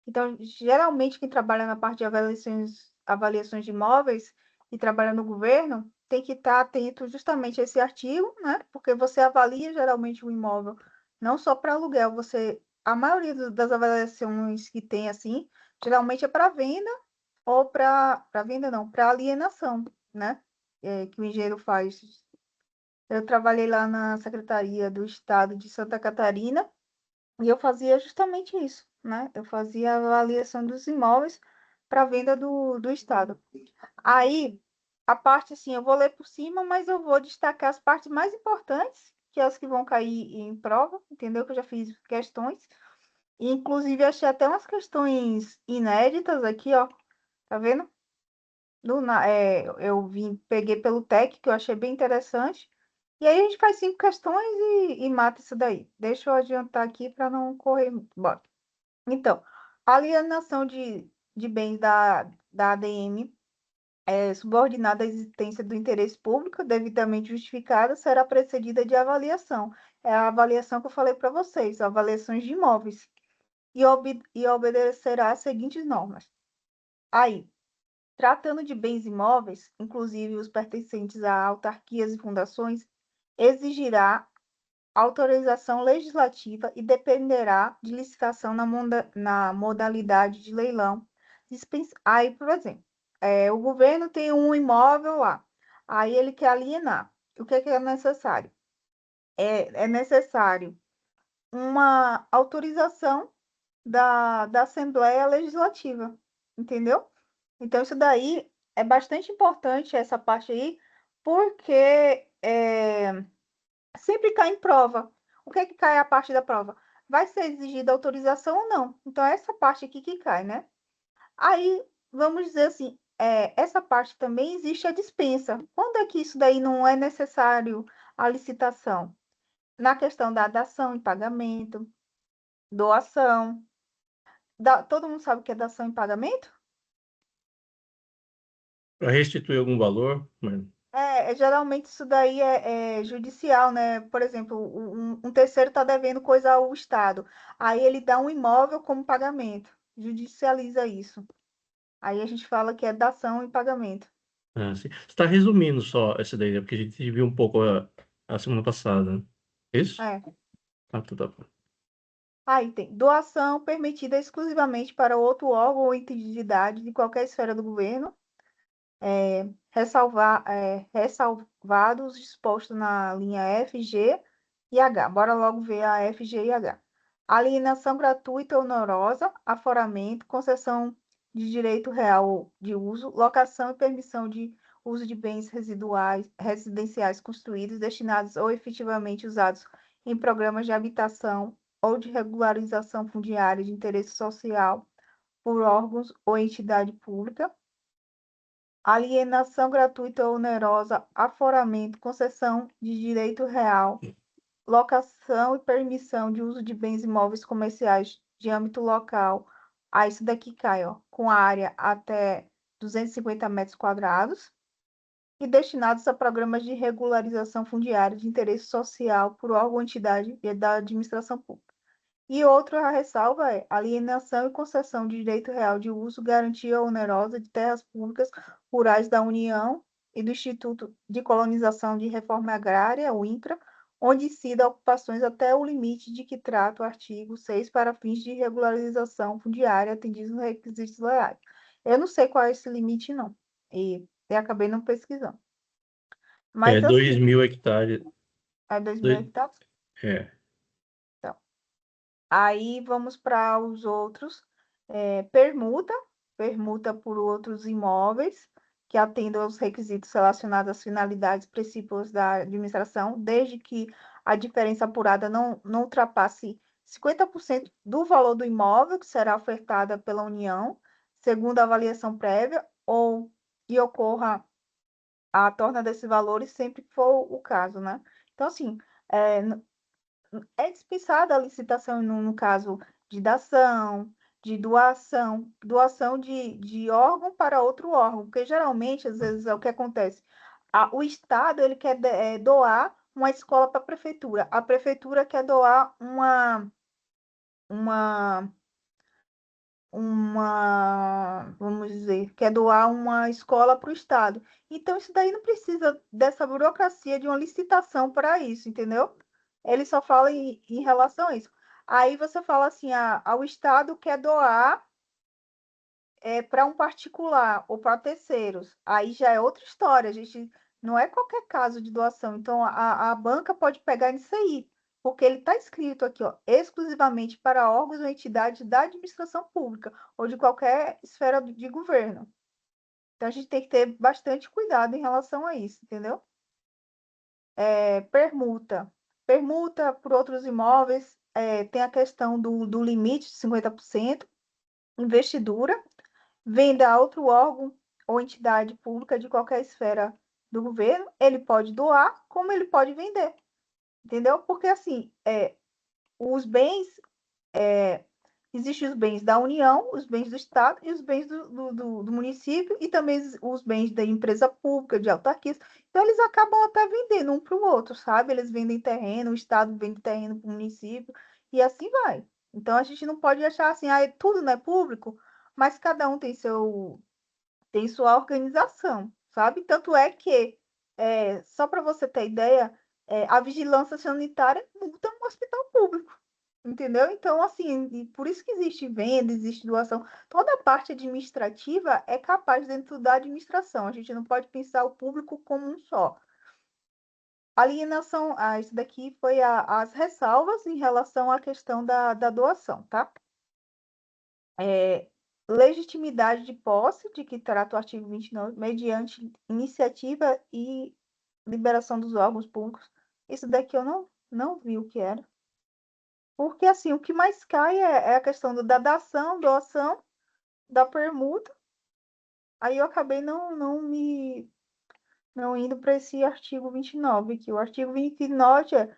Então, geralmente, quem trabalha na parte de avaliações de imóveis e trabalha no governo tem que estar atento justamente a esse artigo, né? Porque você avalia geralmente o imóvel não só para aluguel, a maioria das avaliações que tem assim, geralmente é para venda ou para venda não, para alienação, né? Que o engenheiro faz. Eu trabalhei lá na Secretaria do Estado de Santa Catarina e eu fazia justamente isso, né? Eu fazia a avaliação dos imóveis para venda do Estado. Aí, a parte assim, eu vou ler por cima, mas eu vou destacar as partes mais importantes, que é as que vão cair em prova, entendeu? Que eu já fiz questões. E, inclusive, achei até umas questões inéditas aqui, ó. Tá vendo? Eu peguei pelo TEC, que eu achei bem interessante. E aí a gente faz 5 questões e mata isso daí. Deixa eu adiantar aqui para não correr muito. Bora. Então, alienação de bens da ADM subordinada à existência do interesse público, devidamente justificada, será precedida de avaliação. É a avaliação que eu falei para vocês, avaliações de imóveis, e obedecerá às seguintes normas. Aí, tratando de bens imóveis, inclusive os pertencentes a autarquias e fundações, exigirá autorização legislativa e dependerá de licitação na modalidade de leilão. Aí, por exemplo, o governo tem um imóvel lá, aí ele quer alienar. O que é necessário? É necessário uma autorização da Assembleia Legislativa, entendeu? Então, isso daí é bastante importante, essa parte aí, porque sempre cai em prova. O que é que cai a parte da prova? Vai ser exigida autorização ou não? Então, é essa parte aqui que cai, né? Aí, vamos dizer assim, essa parte também existe a dispensa. Quando é que isso daí não é necessário a licitação? Na questão da dação em pagamento, doação. Todo mundo sabe o que é dação em pagamento? Para restituir algum valor, mas Geralmente isso daí é judicial, né? Por exemplo, um terceiro está devendo coisa ao Estado. Aí ele dá um imóvel como pagamento, judicializa isso. Aí a gente fala que é dação em pagamento. sim. Você está resumindo só essa daí, né? Porque a gente viu um pouco a semana passada, né? Isso? É. Tá bom. Aí tem doação permitida exclusivamente para outro órgão ou entidade de qualquer esfera do governo, ressalvados dispostos na linha F, G e H. Bora logo ver a F, G e H. Alienação gratuita ou onerosa, aforamento, concessão de direito real de uso, locação e permissão de uso de bens residenciais construídos, destinados ou efetivamente usados em programas de habitação ou de regularização fundiária de interesse social por órgãos ou entidade pública. Alienação gratuita ou onerosa, aforamento, concessão de direito real, locação e permissão de uso de bens imóveis comerciais de âmbito local. Aí isso daqui cai, ó, com área até 250 metros quadrados e destinados a programas de regularização fundiária de interesse social por órgão ou entidade da administração pública. E outra ressalva é alienação e concessão de direito real de uso, garantia onerosa de terras públicas rurais da União e do Instituto de Colonização de Reforma Agrária, o INCRA, onde incida ocupações até o limite de que trata o artigo 6 para fins de regularização fundiária atendidos os requisitos legais. Eu não sei qual é esse limite, não. E eu acabei não pesquisando. É Mas, 2.000 hectares. é 2.000 Dois- hectares? É. Aí vamos para os outros. Permuta por outros imóveis que atendam aos requisitos relacionados às finalidades e princípios da administração, desde que a diferença apurada não ultrapasse 50% do valor do imóvel que será ofertada pela União, segundo a avaliação prévia, ou que ocorra a torna desses valores sempre que for o caso, né? Então, assim, é, é dispensada a licitação no caso de dação, de doação de órgão para outro órgão, porque geralmente, às vezes, é o que acontece. O Estado ele quer doar uma escola para a prefeitura, a prefeitura quer doar uma, vamos dizer, quer doar uma escola para o Estado. Então, isso daí não precisa dessa burocracia de uma licitação para isso, entendeu? Ele só fala em relação a isso. Aí você fala assim, o Estado quer doar para um particular ou para terceiros. Aí já é outra história, a gente não é qualquer caso de doação. Então, a banca pode pegar nisso aí, porque ele está escrito aqui, ó, exclusivamente para órgãos ou entidades da administração pública ou de qualquer esfera de governo. Então, a gente tem que ter bastante cuidado em relação a isso, entendeu? Permuta. Permuta por outros imóveis, tem a questão do limite de 50%, investidura, venda a outro órgão ou entidade pública de qualquer esfera do governo, ele pode doar, como ele pode vender, entendeu? Porque, assim, os bens Existem os bens da União, os bens do Estado e os bens do município e também os bens da empresa pública, de autarquias. Então, eles acabam até vendendo um para o outro, sabe? Eles vendem terreno, o Estado vende terreno para o município e assim vai. Então, a gente não pode achar assim, tudo não é público, mas cada um tem sua organização, sabe? Tanto é que, só para você ter ideia, a vigilância sanitária multa um hospital público. Entendeu? Então, assim, e por isso que existe venda, existe doação. Toda a parte administrativa é capaz dentro da administração. A gente não pode pensar o público como um só. Alienação, isso daqui foi as ressalvas em relação à questão da doação, tá? Legitimidade de posse, de que trata o artigo 29, mediante iniciativa e liberação dos órgãos públicos. Isso daqui eu não vi o que era. Porque, assim, o que mais cai é a questão da dação, doação, da permuta. Aí eu acabei não indo para esse artigo 29, que o artigo 29 é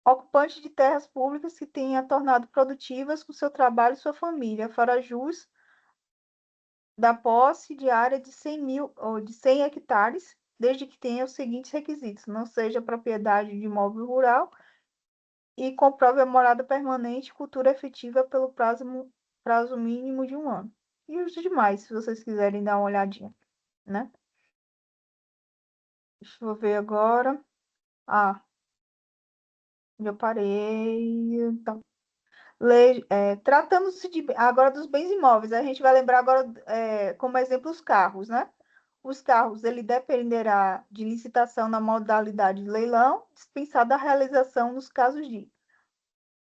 ocupante de terras públicas que tenha tornado produtivas com seu trabalho e sua família, fará jus da posse de área de 100 mil ou de 100 hectares, desde que tenha os seguintes requisitos: não seja propriedade de imóvel rural e comprove a morada permanente e cultura efetiva pelo prazo mínimo de 1 ano. E os demais, se vocês quiserem dar uma olhadinha, né? Deixa eu ver agora. Já parei. Então, tratando-se agora dos bens imóveis, a gente vai lembrar agora, como exemplo, os carros, né? Os carros, ele dependerá de licitação na modalidade de leilão, dispensada a realização nos casos de.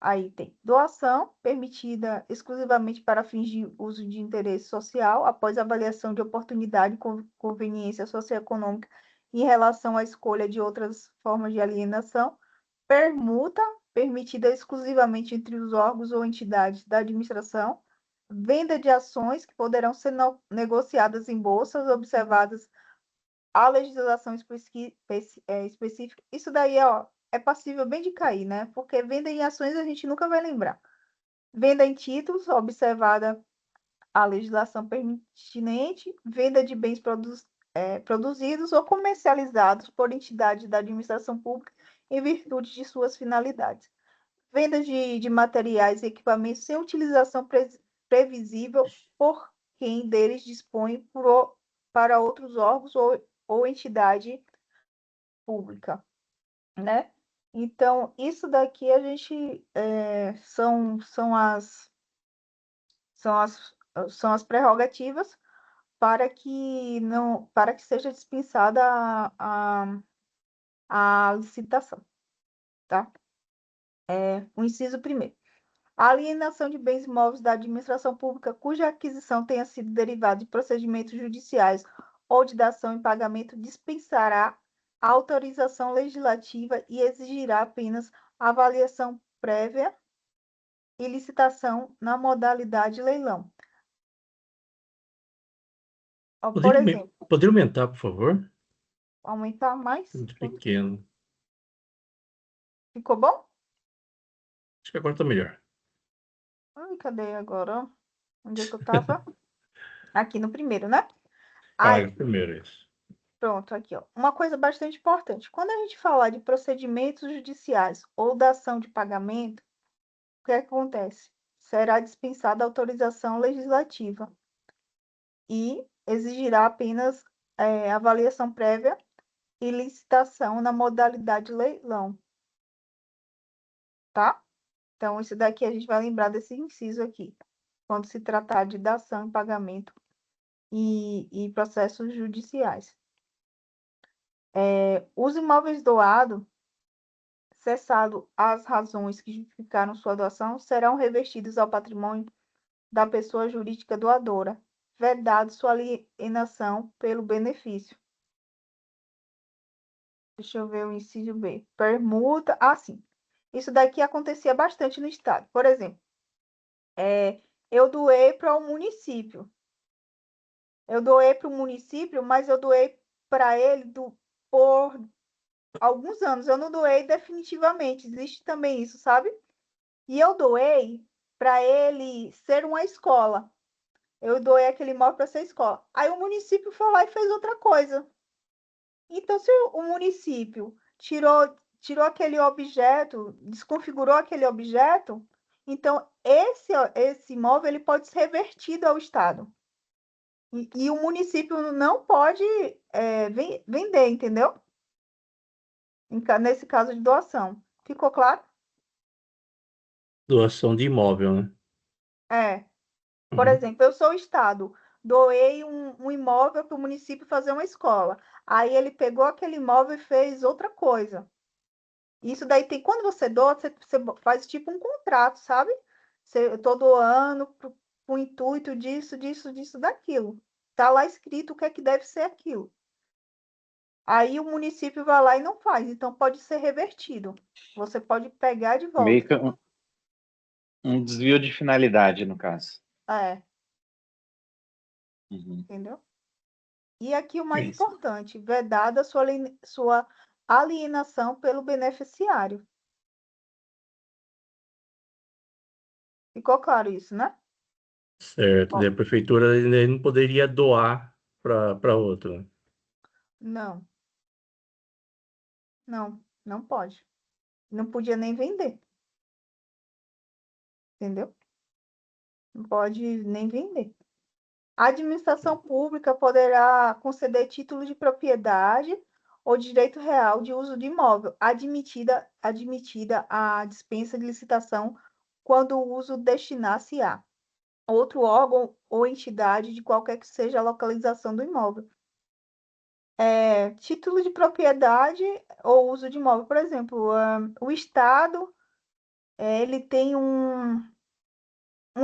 Aí tem doação, permitida exclusivamente para fins de uso de interesse social, após avaliação de oportunidade e conveniência socioeconômica em relação à escolha de outras formas de alienação. Permuta, permitida exclusivamente entre os órgãos ou entidades da administração. Venda de ações que poderão ser negociadas em bolsas, observadas a legislação específica. Isso daí é passível bem de cair, né? Porque venda em ações a gente nunca vai lembrar. Venda em títulos, observada a legislação pertinente. Venda de bens produzidos ou comercializados por entidades da administração pública em virtude de suas finalidades. Venda de materiais e equipamentos sem utilização previsível por quem deles dispõe para outros órgãos ou entidade pública, né? Então, isso daqui a gente são as prerrogativas para que seja dispensada a licitação, tá? O inciso primeiro. A alienação de bens imóveis da administração pública cuja aquisição tenha sido derivada de procedimentos judiciais ou de dação em pagamento dispensará a autorização legislativa e exigirá apenas avaliação prévia e licitação na modalidade leilão. Por exemplo, Poderia aumentar, por favor? aumentar mais? Muito pequeno. Ficou bom? Acho que agora está melhor. Cadê agora? Onde é que eu estava? Aqui no primeiro, né? Parágrafo primeiro, isso. Pronto, aqui, ó. Uma coisa bastante importante. Quando a gente falar de procedimentos judiciais ou da ação de pagamento, o que acontece? Será dispensada a autorização legislativa e exigirá apenas avaliação prévia e licitação na modalidade leilão. Tá? Então, isso daqui a gente vai lembrar desse inciso aqui, quando se tratar de dação e pagamento e processos judiciais. Os imóveis doados, cessado as razões que justificaram sua doação, serão revestidos ao patrimônio da pessoa jurídica doadora, vedado sua alienação pelo benefício. Deixa eu ver o inciso B. Permuta. Sim. Isso daqui acontecia bastante no estado. Por exemplo, eu doei para o município. Eu doei para o município, mas eu doei para ele por alguns anos. Eu não doei definitivamente. Existe também isso, sabe? E eu doei para ele ser uma escola. Eu doei aquele imóvel para ser escola. Aí o município foi lá e fez outra coisa. Então, se o município tirou aquele objeto, desconfigurou aquele objeto, então esse imóvel ele pode ser revertido ao Estado. E o município não pode vender, entendeu? Nesse caso de doação. Ficou claro? Doação de imóvel, né? É. Por Uhum. exemplo, eu sou o Estado, doei um imóvel para o município fazer uma escola. Aí ele pegou aquele imóvel e fez outra coisa. Isso daí tem, quando você doa, você faz tipo um contrato, sabe? Eu tô doando pro o intuito disso, disso, disso, daquilo. Tá lá escrito o que é que deve ser aquilo. Aí o município vai lá e não faz, então pode ser revertido. Você pode pegar de Meio volta. que um desvio de finalidade, no caso. É, Uhum. entendeu? E aqui o mais Isso. importante, vedada sua alienação pelo beneficiário. Ficou claro isso, né? Certo. Ó, Daí a prefeitura ainda não poderia doar para outro, né? não, não pode. Não podia nem vender, entendeu? Não pode nem vender. A administração pública poderá conceder título de propriedade ou direito real de uso de imóvel, admitida a dispensa de licitação quando o uso destinar-se a outro órgão ou entidade de qualquer que seja a localização do imóvel. Título de propriedade ou uso de imóvel. Por exemplo, o Estado ele tem um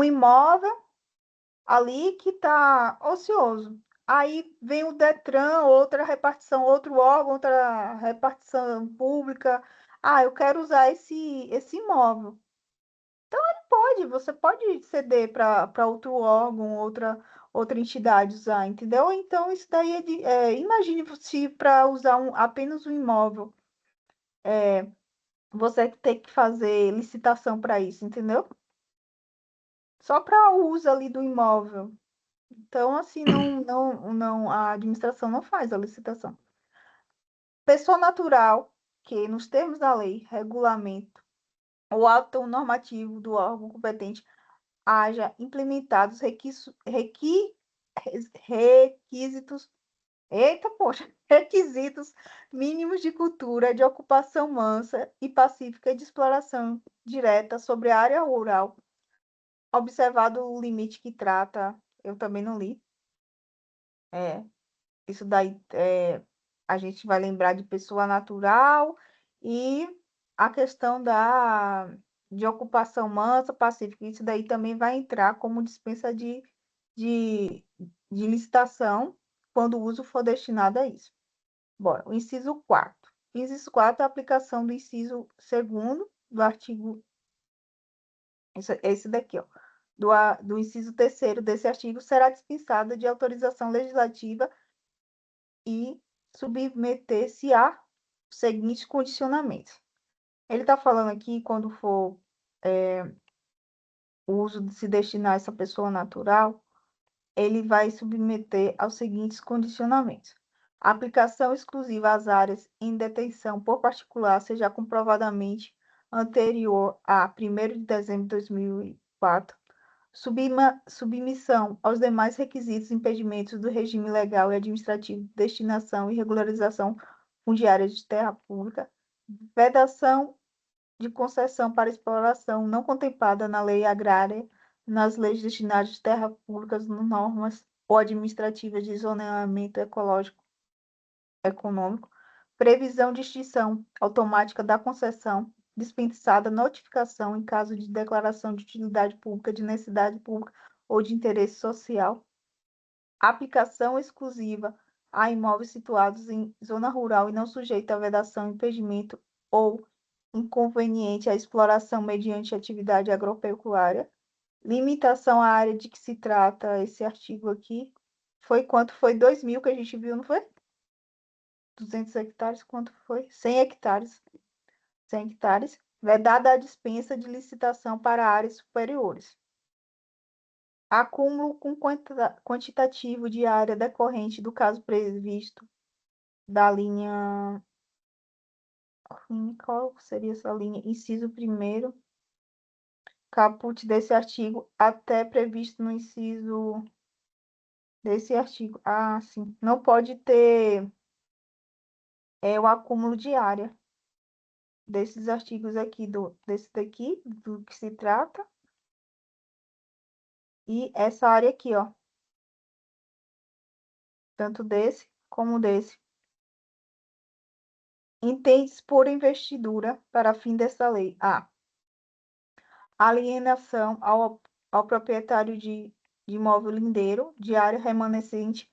imóvel ali que está ocioso. Aí vem o Detran, outra repartição, outro órgão, outra repartição pública. Ah, eu quero usar esse imóvel. Você pode ceder para outro órgão, outra entidade usar, entendeu? Então, isso daí imagine se para usar apenas um imóvel, você tem que fazer licitação para isso, entendeu? Só para o uso ali do imóvel. Então, assim, não, a administração não faz a licitação. Pessoa natural, que nos termos da lei, regulamento ou ato normativo do órgão competente haja implementado os requisitos, eita, poxa, requisitos mínimos de cultura, de ocupação mansa e pacífica e de exploração direta sobre a área rural, observado o limite que trata, eu também não li, isso daí a gente vai lembrar de pessoa natural e a questão de ocupação mansa, pacífica, isso daí também vai entrar como dispensa de, de licitação quando o uso for destinado a isso. Bora, o inciso 4. O inciso 4 é a aplicação do inciso 2º do artigo, esse daqui, ó, do inciso 3º desse artigo, será dispensada de autorização legislativa e submeter-se a seguintes condicionamentos. Ele está falando aqui, quando for o uso de se destinar a essa pessoa natural, ele vai submeter aos seguintes condicionamentos. A aplicação exclusiva às áreas em detenção por particular seja comprovadamente anterior a 1º de dezembro de 2004, submissão aos demais requisitos e impedimentos do regime legal e administrativo de destinação e regularização fundiária de terra pública, vedação de concessão para exploração não contemplada na lei agrária, nas leis destinadas de terras públicas, normas ou administrativas de zoneamento ecológico econômico, previsão de extinção automática da concessão, dispensada notificação em caso de declaração de utilidade pública, de necessidade pública ou de interesse social, aplicação exclusiva a imóveis situados em zona rural e não sujeito a vedação, impedimento ou inconveniente à exploração mediante atividade agropecuária, limitação à área de que se trata esse artigo aqui, foi quanto? Foi 2.000 que a gente viu, não foi? 200 hectares, quanto foi? 100 hectares. 100 hectares. vedada a dispensa de licitação para áreas superiores. Acúmulo com quantitativo de área decorrente do caso previsto da linha. Qual seria essa linha? Inciso 1º, caput desse artigo, até previsto no inciso desse artigo. Ah, sim. Não pode ter o acúmulo de área desses artigos aqui, desse daqui, do que se trata. E essa área aqui, ó. Tanto desse como desse. Entende-se por investidura para fim desta lei. A. Alienação ao proprietário de imóvel lindeiro, de área remanescente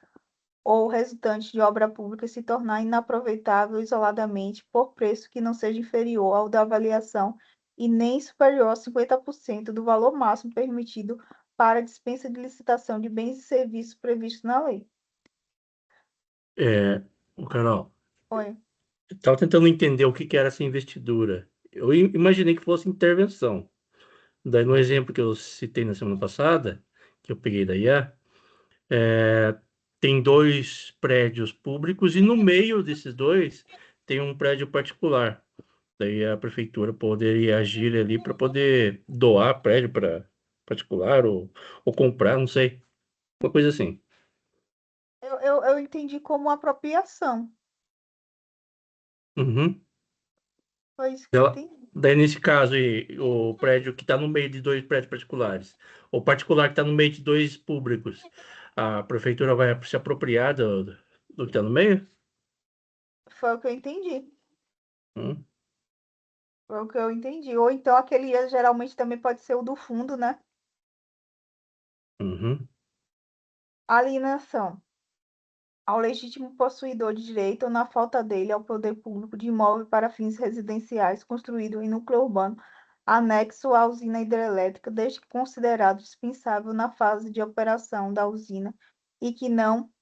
ou resultante de obra pública se tornar inaproveitável isoladamente por preço que não seja inferior ao da avaliação e nem superior a 50% do valor máximo permitido para dispensa de licitação de bens e serviços previstos na lei. O Carol, Oi. eu estava tentando entender o que era essa investidura. Eu imaginei que fosse intervenção. Daí, no exemplo que eu citei na semana passada, que eu peguei da IA, tem 2 prédios públicos e no meio desses 2 tem um prédio particular. Daí a prefeitura poderia agir ali para poder doar prédio para particular ou comprar, não sei, uma coisa assim. Eu entendi como apropriação. Uhum. Foi isso que eu entendi. Daí, nesse caso, o prédio que está no meio de 2 prédios particulares, o particular que está no meio de 2 públicos, a prefeitura vai se apropriar do que está no meio? Foi o que eu entendi. Hum. Foi o que eu entendi. Ou então aquele geralmente também pode ser o do fundo, né? Uhum. Alienação ao legítimo possuidor de direito ou, na falta dele, ao poder público de imóvel para fins residenciais construído em núcleo urbano anexo à usina hidrelétrica, desde que considerado dispensável na fase de operação da usina e que não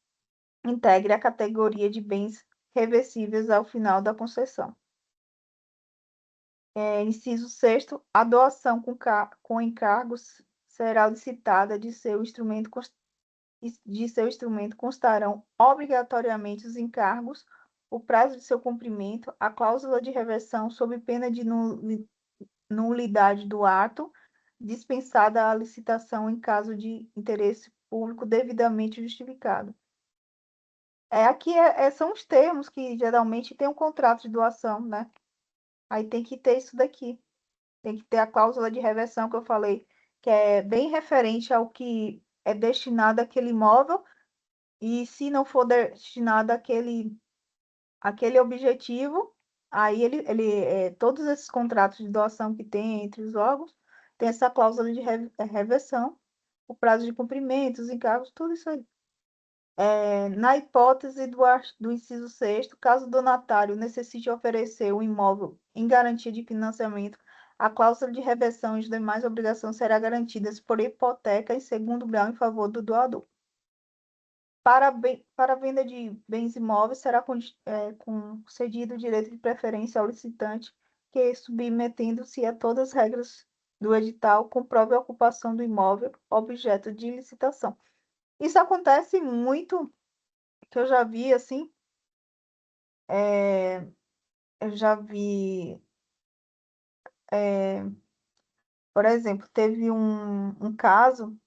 integre a categoria de bens reversíveis ao final da concessão. Inciso 6º, a doação com encargos será licitada de seu instrumento constarão obrigatoriamente os encargos, o prazo de seu cumprimento, a cláusula de reversão sob pena de nulidade do ato, dispensada a licitação em caso de interesse público devidamente justificado. Aqui são os termos que geralmente tem um contrato de doação, né? Aí tem que ter isso daqui. Tem que ter a cláusula de reversão que eu falei, que é bem referente ao que é destinado àquele imóvel. E se não for destinado àquele objetivo, aí todos esses contratos de doação que tem entre os órgãos, tem essa cláusula de reversão, o prazo de cumprimento, os encargos, tudo isso aí. Na hipótese do inciso 6º, caso o donatário necessite oferecer o imóvel em garantia de financiamento, a cláusula de reversão e as demais obrigações serão garantidas por hipoteca em segundo grau em favor do doador. Para a venda de bens imóveis, será concedido o direito de preferência ao licitante que, submetendo-se a todas as regras do edital, comprove a ocupação do imóvel objeto de licitação. Isso acontece muito, que eu já vi, assim, eu já vi, por exemplo, teve um caso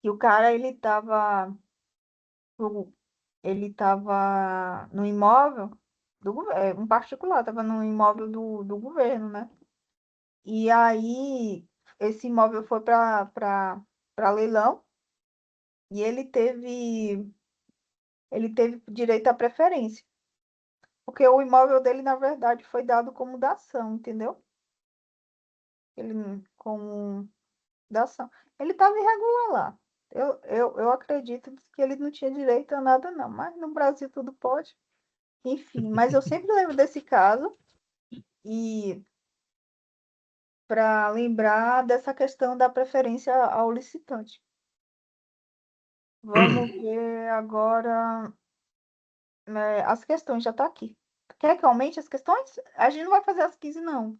que o cara, ele estava no imóvel um particular, estava no imóvel do governo, né? E aí esse imóvel foi para leilão e ele teve direito à preferência, porque o imóvel dele, na verdade, foi dado como dação, entendeu? Ele como dação. Ele estava irregular lá. Eu acredito que ele não tinha direito a nada, não, mas no Brasil tudo pode. Enfim, mas eu sempre lembro desse caso e para lembrar dessa questão da preferência ao licitante. Vamos ver agora as questões, já está aqui. Quer que aumente as questões? A gente não vai fazer as 15, não.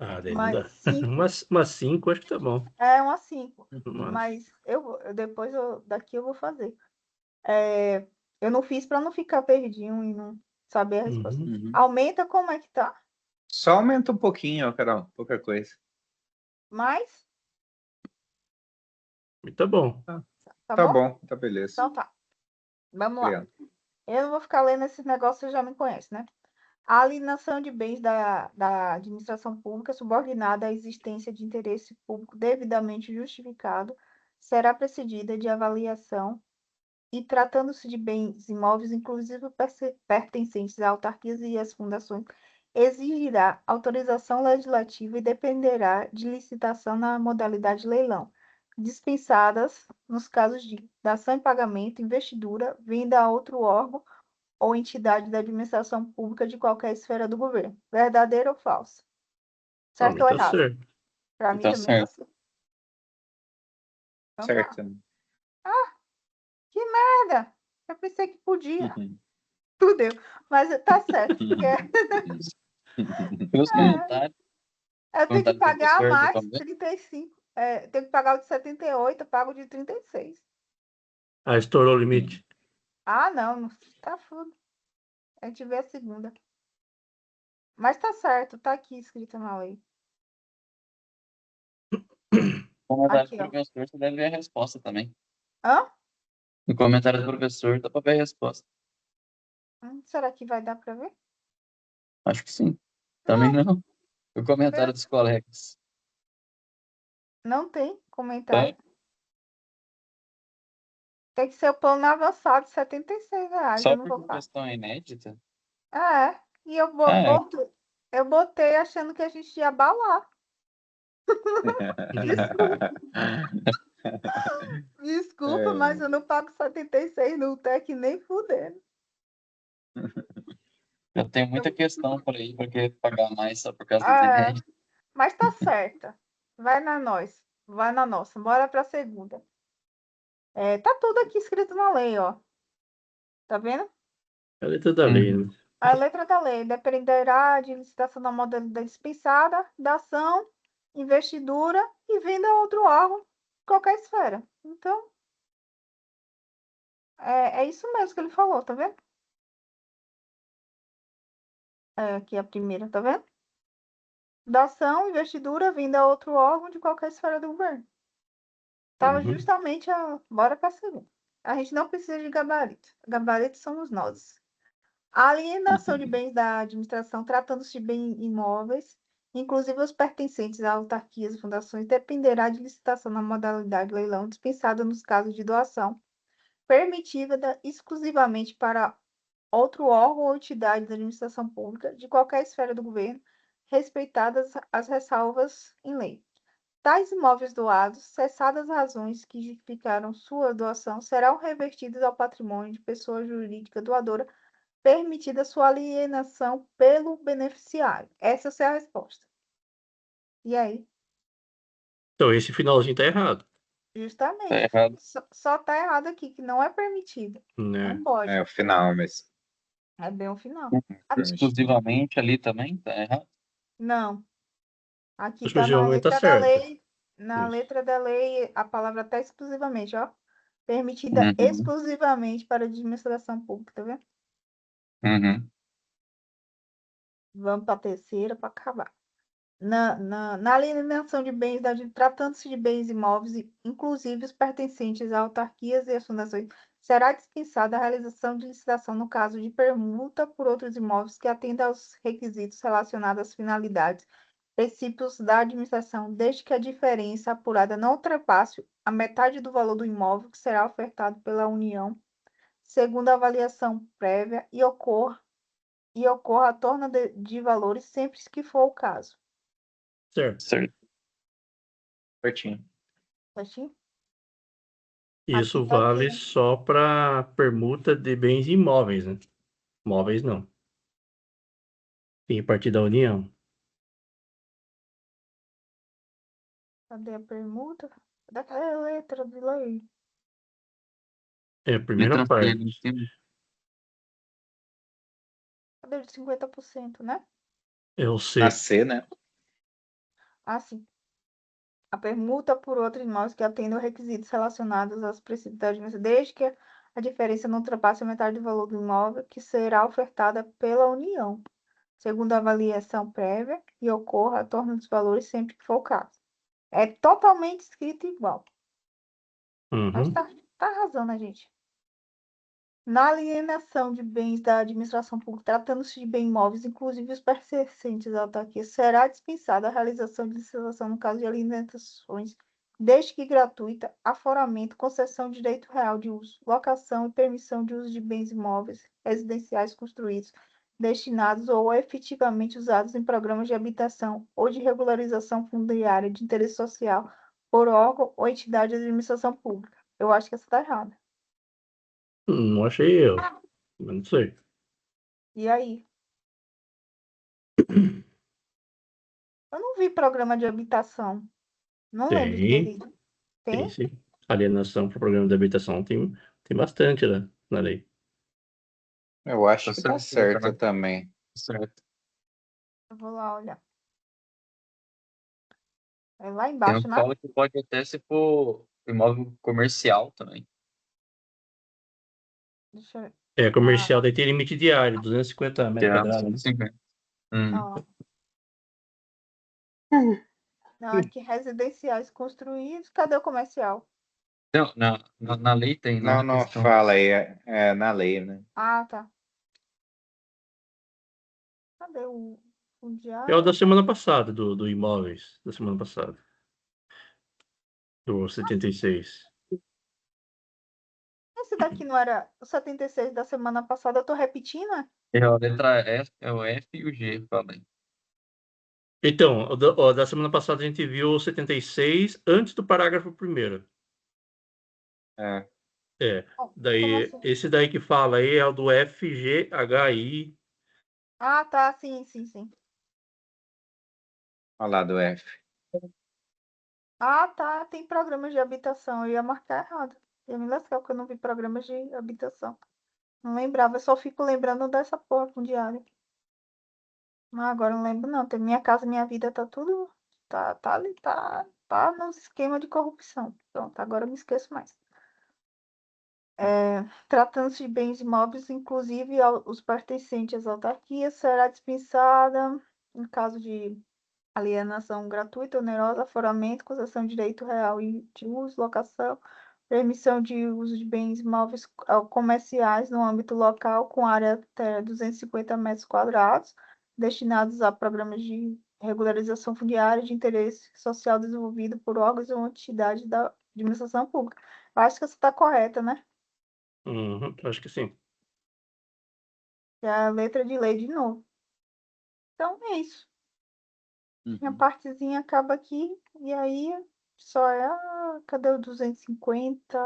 Ah, daí não Mas dá. 5 Umas 5 acho que tá bom. é umas 5. Mas, Mas depois daqui eu vou fazer. É, eu não fiz para não ficar perdinho e não saber a resposta. uhum. Uhum. Aumenta como é que tá? Só aumenta um pouquinho, Carol, pouca coisa. Mais? E tá bom. Tá Tá bom? bom, tá beleza. Então tá. Vamos lá. Obrigado. Eu não vou ficar lendo esse negócio, você já me conhece, né? A alienação de bens da administração pública subordinada à existência de interesse público devidamente justificado será precedida de avaliação e, tratando-se de bens imóveis, inclusive pertencentes a autarquias e às fundações, exigirá autorização legislativa e dependerá de licitação na modalidade leilão, dispensadas nos casos de dação em pagamento, investidura, venda a outro órgão ou entidade da administração pública de qualquer esfera do governo. Verdadeiro ou falso? Pra Certo mim ou tá errado? certo. Para mim Tá também tá certo. certo. Então tá. Certo. Que merda! Eu pensei que podia. Uhum. Fudeu. Mas tá certo. Porque Pelos comentários, eu tenho que comentário do pagar professor mais também. 35. Tenho que pagar o de 78, eu pago o de 36. Ah, estourou o limite. Ah, não. Tá fudo. A gente vê a segunda. Mas tá certo, tá aqui escrito na lei. No comentário do Aqui, ó. professor, você deve ver a resposta também. Hã? No comentário do professor, dá pra ver a resposta. Será que vai dar pra ver? Acho que sim. Também não. O comentário dos colegas. Não tem Tá? comentário. Tem que ser o plano avançado, R$ 76. Só Eu não vou porque a falar. questão é inédita? E eu É, eu botei achando que a gente ia abalar. Desculpa, desculpa, mas eu não pago 76 no TEC nem fudendo. eu tenho muita questão por aí, porque pagar mais só por causa das É, inéditas. mas tá certa. Vai na nós. Vai na nossa. Bora pra segunda. Tá tudo aqui escrito na lei, ó. Tá vendo? É a letra da lei, né? A letra da lei dependerá de licitação da modalidade dispensada, da ação, investidura e venda a outro órgão, qualquer esfera. Então, é isso mesmo que ele falou, tá vendo? Aqui a primeira, tá vendo? Da ação, investidura, venda a outro órgão de qualquer esfera do governo. Tava Uhum. justamente bora para a segunda. A gente não precisa de gabarito. Gabarito somos nós. A alienação de bens da administração, tratando-se de bens imóveis, inclusive os pertencentes a autarquias e fundações, dependerá de licitação na modalidade leilão dispensada nos casos de doação, permitida exclusivamente para outro órgão ou entidade da administração pública de qualquer esfera do governo, respeitadas as ressalvas em lei. Tais imóveis doados, cessadas as razões que justificaram sua doação, serão revertidos ao patrimônio de pessoa jurídica doadora, permitida sua alienação pelo beneficiário. Essa é a resposta. E aí? Então esse finalzinho tá errado, Tá Justamente. errado. Só tá errado aqui, que não é permitido. né? Não pode. É o final, mas É bem o final. Exclusivamente ali também, tá errado. Não. Aqui tá na Exclusivamente tá letra da certo. lei. Na Isso. letra da lei, a palavra tá exclusivamente, ó. Permitida Uhum. exclusivamente para a administração pública, tá vendo? Uhum. Vamos para a terceira para acabar. Na alienação de bens, tratando-se de bens imóveis, inclusive os pertencentes a autarquias e às fundações, será dispensada a realização de licitação no caso de permuta por outros imóveis que atendam aos requisitos relacionados às finalidades, princípios da administração, desde que a diferença apurada não ultrapasse a metade do valor do imóvel que será ofertado pela União, segundo a avaliação prévia, e ocorra a torna de valores sempre que for o caso. Certo. Certo. certinho. Certinho? Isso Aqui tá vale aqui. só para permuta de bens imóveis, né? Móveis não. Tem que partir da União. Cadê a permuta? Daquela letra de lei. É a primeira Letra C ali em parte. cima. Cadê de 50%, né? É o Na C. C, né? Assim, a permuta por outros imóveis que atendam requisitos relacionados às precipitações, desde que a diferença não ultrapasse a metade do valor do imóvel que será ofertada pela União, segundo a avaliação prévia, e ocorra a torno dos valores sempre que for o caso. É totalmente escrito igual. Mas Uhum. tá arrasando a gente. Na alienação de bens da administração pública, tratando-se de bens imóveis, inclusive os pertencentes à autarquia, será dispensada a realização de licitação no caso de alienações, desde que gratuita, aforamento, concessão de direito real de uso, locação e permissão de uso de bens imóveis residenciais construídos, destinados ou efetivamente usados em programas de habitação ou de regularização fundiária de interesse social por órgão ou entidade de administração pública. Eu acho que essa está errada. Não achei eu. Mas não sei. E aí? Eu não vi programa de habitação. Não lembro de ter Tem, lido. tem Tem? sim. Alienação para o programa de habitação tem bastante na lei. Eu acho Tá que tá certo, certo né? também. Certo. Eu vou lá olhar. É lá Tem um embaixo, que né? fala que pode até se for imóvel comercial também. Deixa eu ver. É, comercial daí tem limite diário, 250 Que metros é quadrados. 150. Ó. Não, aqui residenciais construídos. Cadê o comercial? Não, na lei tem, não Não, na não questão. fala aí, é na lei, né? Ah, tá. Cadê o É o fundiário? da semana passada, do imóveis, da semana passada. Do 76. Esse daqui não era o 76 da semana passada. Eu tô repetindo, é? É a letra F, é o F e o G, fala aí. Então, o da semana passada a gente viu o 76 antes do parágrafo 1º. É. É. Como Daí, assim? esse daí que fala aí é o do FGHI. Ah, tá. Sim, sim, sim. Olha lá do F. Ah, tá. Tem programas de habitação. Eu ia marcar errado. Ia me lascar porque eu não vi programas de habitação. Não lembrava, eu só fico lembrando dessa porra fundiária. Mas agora eu não lembro, não. Tem Minha Casa Minha Vida tá tudo. Tá ali, tá nos esquema de corrupção. Pronto, agora eu me esqueço mais. Tratando-se de bens imóveis, inclusive os pertencentes às autarquias, será dispensada, em caso de alienação gratuita, onerosa, aforamento, concessão de direito real e de uso, locação, permissão de uso de bens imóveis comerciais no âmbito local com área até 250 metros quadrados, destinados a programas de regularização fundiária de interesse social desenvolvido por órgãos ou entidades da administração pública. Eu acho que essa está correta, né? Uhum, acho que sim. É a letra de lei de novo. Então é isso. Minha Uhum. partezinha acaba aqui e aí só é cadê o 250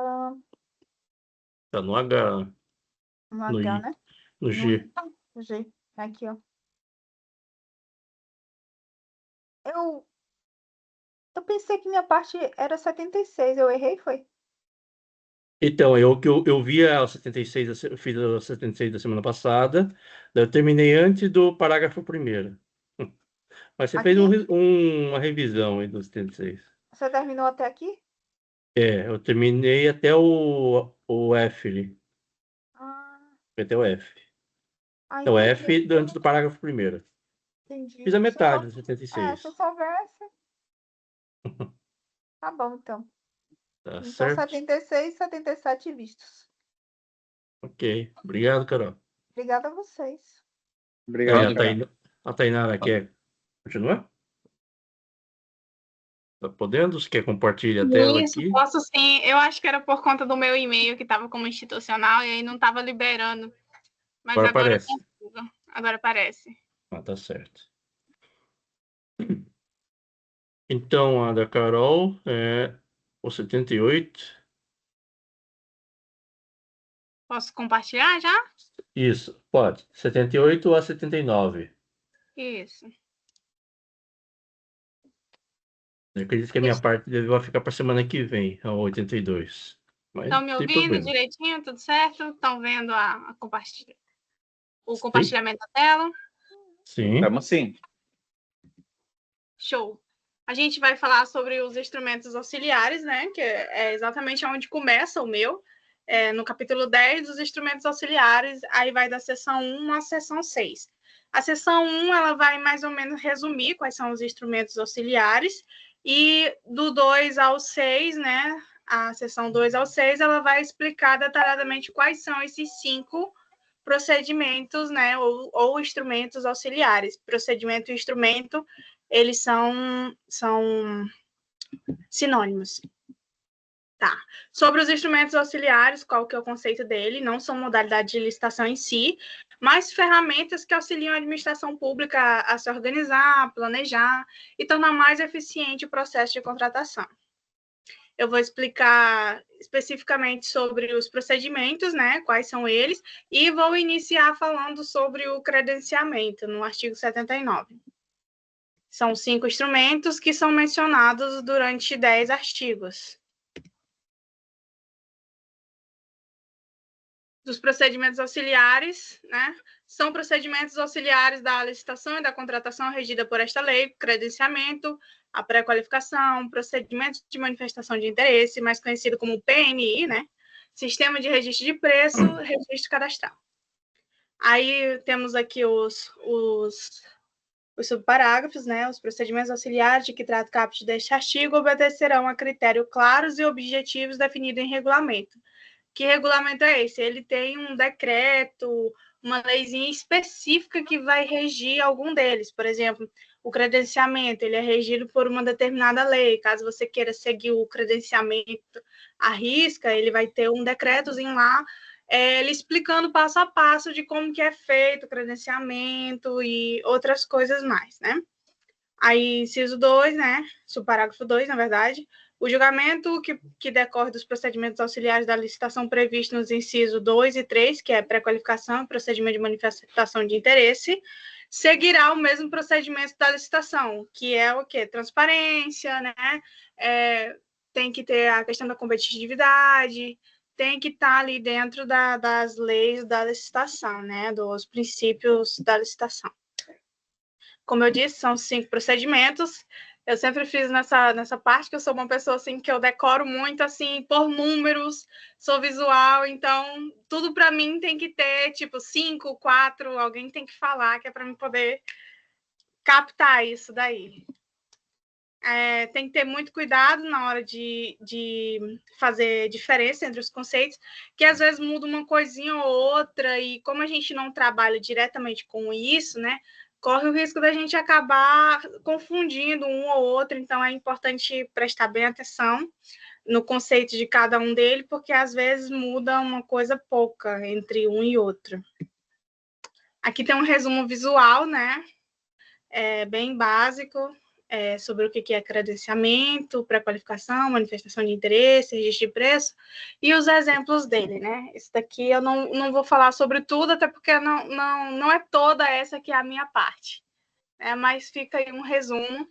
Tá no H, no no H, I, né? no No G. G. Aqui, ó. Eu pensei que minha parte era 76, eu errei, foi? Então, eu vi a 76, eu fiz a 76 da semana passada, daí eu terminei antes do parágrafo 1º. Mas você fez Aqui? uma revisão aí do 76. Você terminou até aqui? É, eu terminei até o F ali. Ah, Até o F. Então, entendi. F antes do parágrafo 1º. Fiz Entendi. a Se metade só, do se 76. soubesse, tá bom, então. Tá Então, certo? 76, 77 vistos. Ok. Obrigado, Carol. Obrigada a vocês. Aí, Obrigado, Pode. cara. A Tainara quer continuar? Tá podendo? Você quer compartilhar a tela Isso, aqui? posso sim. Eu acho que era por conta do meu e-mail que estava como institucional e aí não estava liberando. Mas Agora agora eu aparece. consigo. Agora aparece. Ah, tá certo. Então, a da Carol é o 78. Posso compartilhar já? Isso, pode. 78 a 79. Isso. Eu acredito que a minha parte deve ficar para semana que vem, a 82. Mas Estão me sem ouvindo problema. direitinho? Tudo certo? Estão vendo o Sim. compartilhamento da tela? Sim. Estamos sim. Show. A gente vai falar sobre os instrumentos auxiliares, né? Que é exatamente onde começa o meu. No capítulo 10 dos instrumentos auxiliares, aí vai da seção 1 à seção 6. A seção 1, ela vai mais ou menos resumir quais são os instrumentos auxiliares, e do 2 ao 6, né? A seção 2 ao 6, ela vai explicar detalhadamente quais são esses 5 procedimentos, né? Ou instrumentos auxiliares. Procedimento e instrumento, eles são sinônimos. Tá. Sobre os instrumentos auxiliares, qual que é o conceito dele? Não são modalidades de licitação em si, mas ferramentas que auxiliam a administração pública a se organizar, planejar e tornar mais eficiente o processo de contratação. Eu vou explicar especificamente sobre os procedimentos, né, quais são eles, e vou iniciar falando sobre o credenciamento, no artigo 79. São 5 instrumentos que são mencionados durante 10 artigos. Dos procedimentos auxiliares, né? São procedimentos auxiliares da licitação e da contratação regida por esta lei: credenciamento, a pré-qualificação, procedimento de manifestação de interesse, mais conhecido como PNI, né? Sistema de registro de preço, registro cadastral. Aí temos aqui os subparágrafos, né? Os procedimentos auxiliares de que trata o caput deste artigo obedecerão a critérios claros e objetivos definidos em regulamento. Que regulamento é esse? Ele tem um decreto, uma leizinha específica que vai regir algum deles. Por exemplo, o credenciamento, ele é regido por uma determinada lei. Caso você queira seguir o credenciamento à risca, ele vai ter um decretozinho lá, ele explicando passo a passo de como que é feito o credenciamento e outras coisas mais, né? Aí, inciso 2, né? Subparágrafo 2, na verdade. O julgamento que decorre dos procedimentos auxiliares da licitação previsto nos incisos 2 e 3, que é pré-qualificação e procedimento de manifestação de interesse, seguirá o mesmo procedimento da licitação, que é o quê? Transparência, né? Tem que ter a questão da competitividade, tem que estar ali dentro das leis da licitação, né? Dos princípios da licitação. Como eu disse, são 5 procedimentos. Eu sempre fiz nessa parte que eu sou uma pessoa assim que eu decoro muito assim por números, sou visual, então tudo para mim tem que ter tipo 5, 4, alguém tem que falar que é para mim poder captar isso daí. Tem que ter muito cuidado na hora de fazer diferença entre os conceitos, que às vezes muda uma coisinha ou outra, e como a gente não trabalha diretamente com isso, né? Corre o risco da gente acabar confundindo um ou outro, então é importante prestar bem atenção no conceito de cada um dele, porque às vezes muda uma coisa pouca entre um e outro. Aqui tem um resumo visual, né? Bem básico, sobre o que é credenciamento, pré-qualificação, manifestação de interesse, registro de preço, e os exemplos dele, né? Esse daqui eu não vou falar sobre tudo, até porque não é toda essa que é a minha parte, né? Mas fica aí um resumo.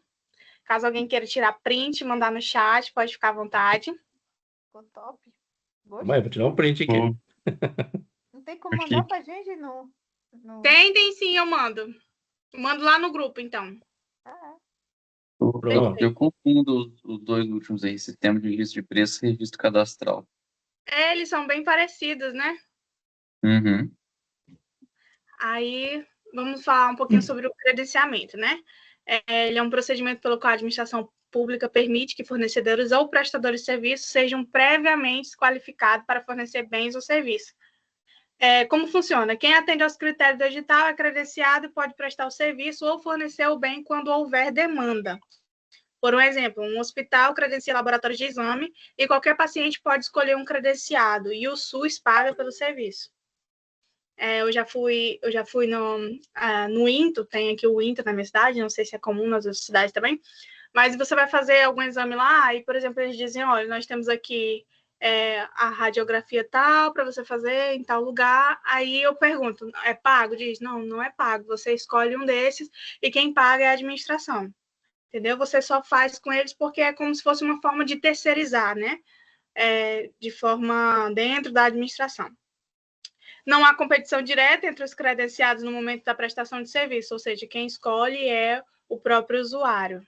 Caso alguém queira tirar print, mandar no chat, pode ficar à vontade. Ficou top. Mas eu vou tirar um print aqui. Não tem como mandar pra gente no... Tem sim, eu mando. Mando lá no grupo, então. Eu confundo os 2 últimos aí, sistema de registro de preço e registro cadastral. Eles são bem parecidos, né? Uhum. Aí, vamos falar um pouquinho sobre o credenciamento, né? Ele é um procedimento pelo qual a administração pública permite que fornecedores ou prestadores de serviços sejam previamente qualificados para fornecer bens ou serviços. Como funciona? Quem atende aos critérios do edital é credenciado e pode prestar o serviço ou fornecer o bem quando houver demanda. Por um exemplo, um hospital credencia laboratório de exame e qualquer paciente pode escolher um credenciado e o SUS paga pelo serviço. Eu já fui no INTO, tem aqui o INTO na minha cidade, não sei se é comum nas outras cidades também, mas você vai fazer algum exame lá e, por exemplo, eles dizem, olha, nós temos aqui a radiografia tal para você fazer em tal lugar. Aí eu pergunto, é pago? Diz, não é pago, você escolhe um desses e quem paga é a administração. Entendeu? Você só faz com eles porque é como se fosse uma forma de terceirizar, né? De forma dentro da administração. Não há competição direta entre os credenciados no momento da prestação de serviço, ou seja, quem escolhe é o próprio usuário.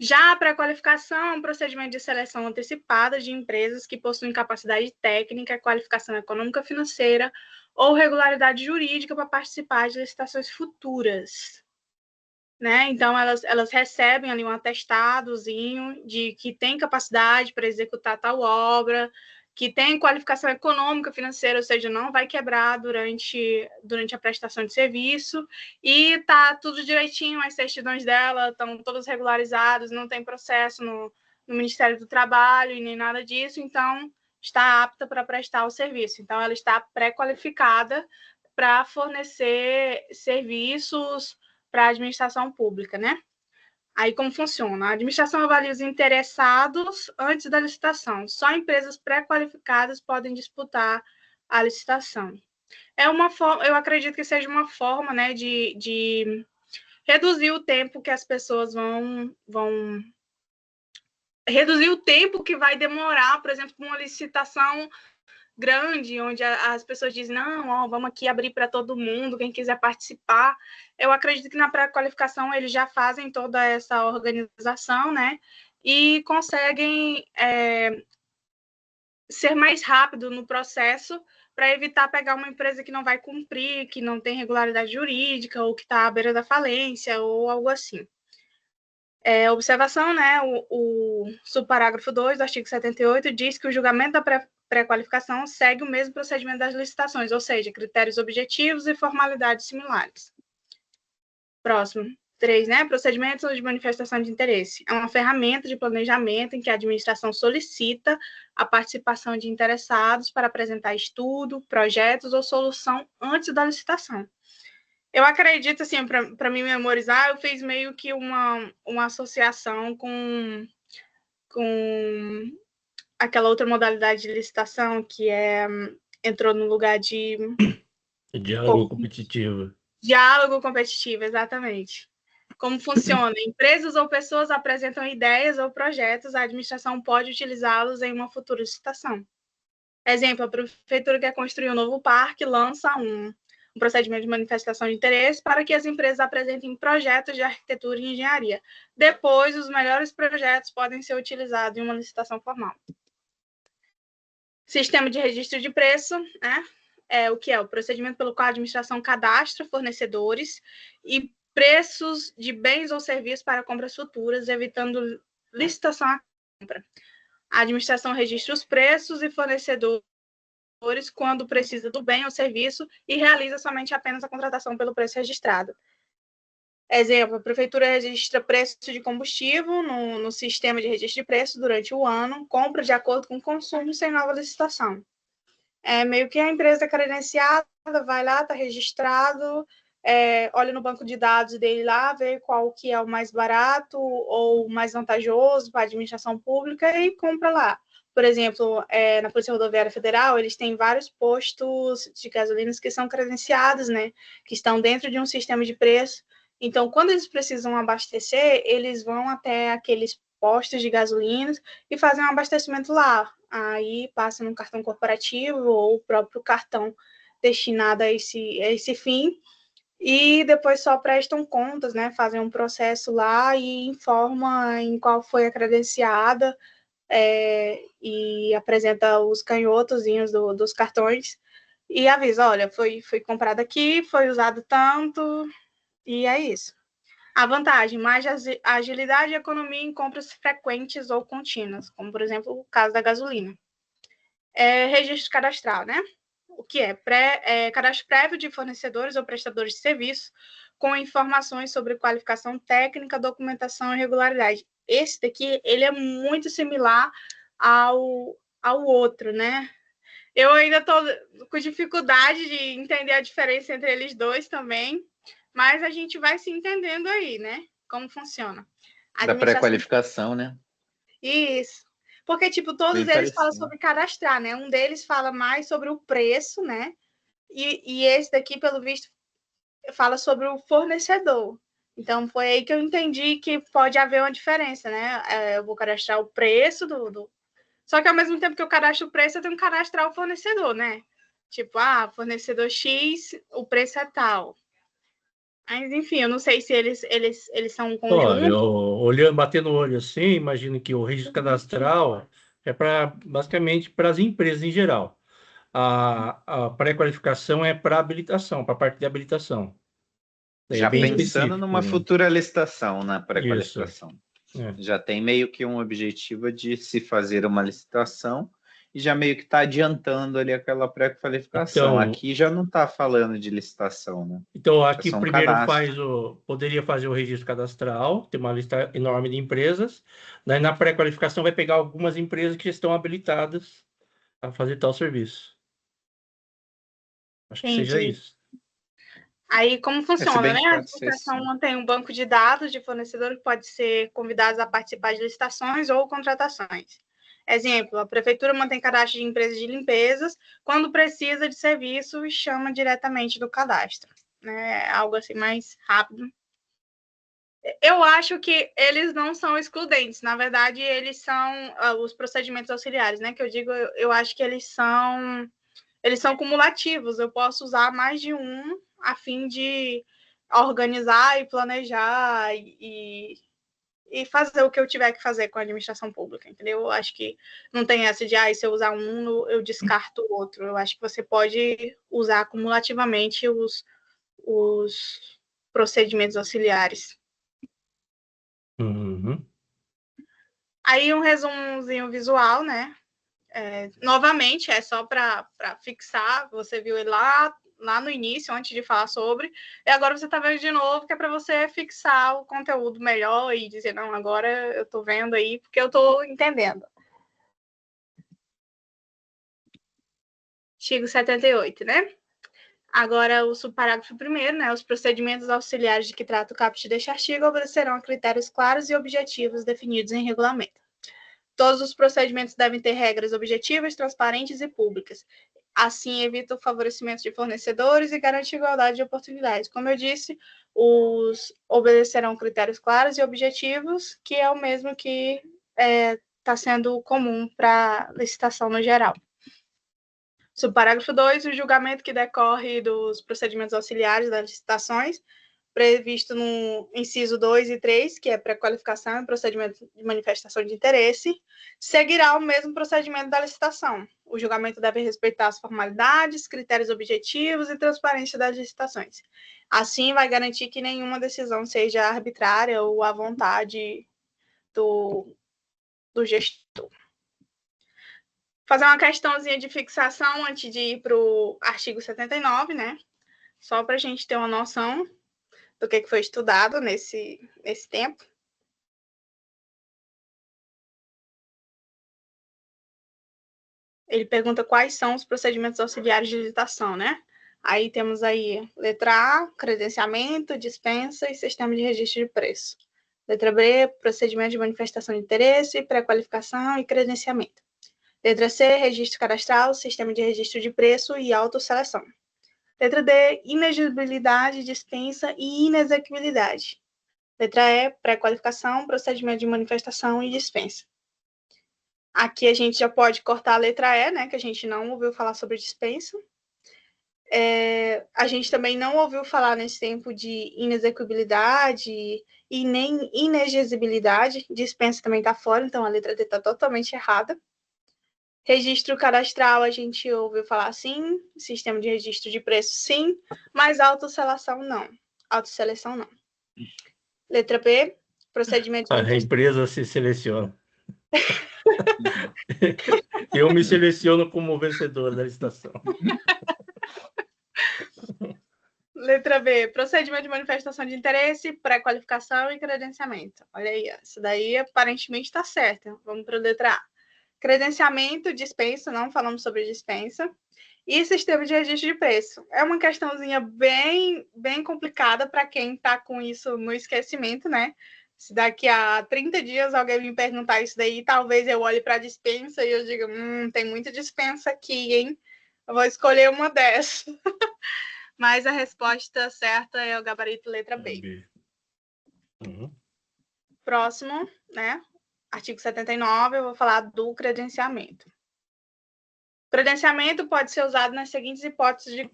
Já a pré-qualificação é um procedimento de seleção antecipada de empresas que possuem capacidade técnica, qualificação econômica financeira ou regularidade jurídica para participar de licitações futuras. Né? Então, elas recebem ali um atestadozinho de que tem capacidade para executar tal obra, que tem qualificação econômica, financeira, ou seja, não vai quebrar durante a prestação de serviço, e está tudo direitinho, as certidões dela estão todas regularizadas, não tem processo no Ministério do Trabalho e nem nada disso, então está apta para prestar o serviço. Então, ela está pré-qualificada para fornecer serviços para a administração pública, né? Aí, como funciona? A administração avalia os interessados antes da licitação. Só empresas pré-qualificadas podem disputar a licitação. É uma forma, eu acredito que seja uma forma, né, de reduzir o tempo que as pessoas vão reduzir o tempo que vai demorar, por exemplo, uma licitação grande, onde as pessoas dizem, não, ó, vamos aqui abrir para todo mundo, quem quiser participar. Eu acredito que na pré-qualificação eles já fazem toda essa organização, né? E conseguem ser mais rápido no processo para evitar pegar uma empresa que não vai cumprir, que não tem regularidade jurídica, ou que está à beira da falência, ou algo assim. Observação, né? O subparágrafo 2 do artigo 78 diz que o julgamento da pré-qualificação segue o mesmo procedimento das licitações, ou seja, critérios objetivos e formalidades similares. Próximo. 3, né? Procedimento de manifestação de interesse. É uma ferramenta de planejamento em que a administração solicita a participação de interessados para apresentar estudo, projetos ou solução antes da licitação. Eu acredito, assim, para mim memorizar, eu fiz meio que uma associação com aquela outra modalidade de licitação que entrou no lugar de... Diálogo competitivo. Diálogo competitivo, exatamente. Como funciona? Empresas ou pessoas apresentam ideias ou projetos, a administração pode utilizá-los em uma futura licitação. Exemplo, a prefeitura quer construir um novo parque, lança um procedimento de manifestação de interesse para que as empresas apresentem projetos de arquitetura e engenharia. Depois, os melhores projetos podem ser utilizados em uma licitação formal. Sistema de registro de preço, né? O que é o procedimento pelo qual a administração cadastra fornecedores e preços de bens ou serviços para compras futuras, evitando licitação à compra. A administração registra os preços e fornecedores quando precisa do bem ou serviço e realiza somente apenas a contratação pelo preço registrado. Exemplo, a prefeitura registra preço de combustível no sistema de registro de preço durante o ano, compra de acordo com o consumo sem nova licitação. Meio que a empresa credenciada vai lá, está registrado, olha no banco de dados dele lá, vê qual que é o mais barato ou mais vantajoso para a administração pública e compra lá. Por exemplo, na Polícia Rodoviária Federal, eles têm vários postos de gasolinas que são credenciados, né, que estão dentro de um sistema de preço. Então, quando eles precisam abastecer, eles vão até aqueles postos de gasolinas e fazem um abastecimento lá. Aí passa no cartão corporativo ou o próprio cartão destinado a esse fim, e depois só prestam contas, né? Fazem um processo lá e informa em qual foi a credenciada, e apresenta os canhotozinhos dos cartões e avisa, olha, foi comprado aqui, foi usado tanto, e é isso. A vantagem, mais agilidade e economia em compras frequentes ou contínuas, como, por exemplo, o caso da gasolina. Registro cadastral, né? O que é? Cadastro prévio de fornecedores ou prestadores de serviço com informações sobre qualificação técnica, documentação e regularidade. Esse daqui, ele é muito similar ao outro, né? Eu ainda estou com dificuldade de entender a diferença entre eles dois também, mas a gente vai se entendendo aí, né? Como funciona. Da pré-qualificação, né? Isso. Porque, tipo, todos eles falam sobre cadastrar, né? Um deles fala mais sobre o preço, né? E esse daqui, pelo visto, fala sobre o fornecedor. Então, foi aí que eu entendi que pode haver uma diferença, né? Eu vou cadastrar o preço Só que, ao mesmo tempo que eu cadastro o preço, eu tenho que cadastrar o fornecedor, né? Tipo, fornecedor X, o preço é tal. Mas, enfim, eu não sei se eles são um Olha, conjunto. olhando, batendo o olho assim, imagino que o registro cadastral é basicamente para as empresas em geral. A pré-qualificação é para habilitação, para a parte de habilitação. É Já bem pensando específico, numa né? futura licitação na Isso. pré-qualificação. É. Já tem meio que um objetivo de se fazer uma licitação e já meio que está adiantando ali aquela pré-qualificação. Então, Aqui já não está falando de licitação, né? Então, É aqui só um primeiro cadastro. poderia fazer o registro cadastral, tem uma lista enorme de empresas. Daí, na pré-qualificação, vai pegar algumas empresas que estão habilitadas a fazer tal serviço. Acho que seja Entendi. isso. Aí, como Se funciona, bem né? que A pode ser administração sim. mantém um banco de dados de fornecedores que pode ser convidados a participar de licitações ou contratações. Exemplo, a prefeitura mantém cadastro de empresas de limpezas, quando precisa de serviço, chama diretamente do cadastro. Né? Algo assim mais rápido. Eu acho que eles não são excludentes, na verdade, eles são os procedimentos auxiliares, né? Que eu digo, eu acho que eles são cumulativos. Eu posso usar mais de um a fim de organizar e planejar e fazer o que eu tiver que fazer com a administração pública, entendeu? Eu acho que não tem essa de, se eu usar um, eu descarto o outro. Eu acho que você pode usar cumulativamente os procedimentos auxiliares. Uhum. Aí um resumozinho visual, né? Novamente, é só para fixar, você viu ele lá no início, antes de falar sobre, e agora você está vendo de novo, que é para você fixar o conteúdo melhor e dizer, não, agora eu estou vendo aí, porque eu estou entendendo. Artigo 78, né? Agora, o subparágrafo 1º, né? Os procedimentos auxiliares de que trata o caput deste artigo obedecerão a critérios claros e objetivos definidos em regulamento. Todos os procedimentos devem ter regras objetivas, transparentes e públicas. Assim, evita o favorecimento de fornecedores e garante igualdade de oportunidades. Como eu disse, obedecerão critérios claros e objetivos, que é o mesmo que está sendo comum para licitação no geral. Subparágrafo 2, o julgamento que decorre dos procedimentos auxiliares das licitações, previsto no inciso 2 e 3, que é pré-qualificação e procedimento de manifestação de interesse, seguirá o mesmo procedimento da licitação. O julgamento deve respeitar as formalidades, critérios objetivos e transparência das licitações. Assim, vai garantir que nenhuma decisão seja arbitrária ou à vontade do gestor. Fazer uma questãozinha de fixação antes de ir para o artigo 79, né? Só para a gente ter uma noção do que foi estudado nesse tempo. Ele pergunta quais são os procedimentos auxiliares de licitação, né? Aí temos aí letra A, credenciamento, dispensa e sistema de registro de preço. Letra B, procedimento de manifestação de interesse, pré-qualificação e credenciamento. Letra C, registro cadastral, sistema de registro de preço e autosseleção. Letra D, inexigibilidade, dispensa e inexequibilidade. Letra E, pré-qualificação, procedimento de manifestação e dispensa. Aqui a gente já pode cortar a letra E, né, que a gente não ouviu falar sobre dispensa. A gente também não ouviu falar nesse tempo de inexequibilidade e nem inexigibilidade. Dispensa também está fora, então a letra D está totalmente errada. Registro cadastral, a gente ouviu falar sim, sistema de registro de preço sim, mas autoseleção não. Autoseleção não. Letra B, procedimento de A manifestação. empresa se seleciona. Eu me seleciono como vencedor da licitação. Letra B, procedimento de manifestação de interesse, pré-qualificação e credenciamento. Olha aí, isso daí aparentemente está certo. Vamos para a letra A. Credenciamento, dispensa, não falamos sobre dispensa. E sistema de registro de preço. É uma questãozinha bem complicada para quem está com isso no esquecimento, né? Se daqui a 30 dias alguém me perguntar isso daí, talvez eu olhe para a dispensa e eu diga, tem muita dispensa aqui, hein? Eu vou escolher uma dessas. Mas a resposta certa é o gabarito letra B. Uhum. Próximo, né? Artigo 79, eu vou falar do credenciamento. Credenciamento pode ser usado nas seguintes hipóteses de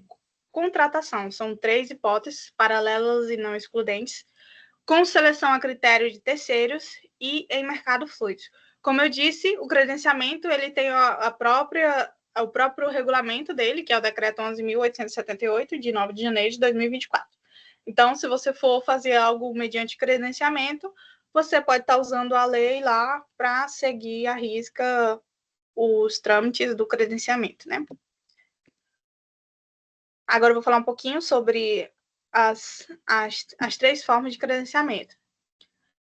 contratação. São 3 hipóteses, paralelas e não excludentes, com seleção a critério de terceiros e em mercado fluido. Como eu disse, o credenciamento ele tem o próprio regulamento dele, que é o Decreto 11.878, de 9 de janeiro de 2024. Então, se você for fazer algo mediante credenciamento, você pode estar usando a lei lá para seguir à risca os trâmites do credenciamento, né? Agora eu vou falar um pouquinho sobre as 3 formas de credenciamento.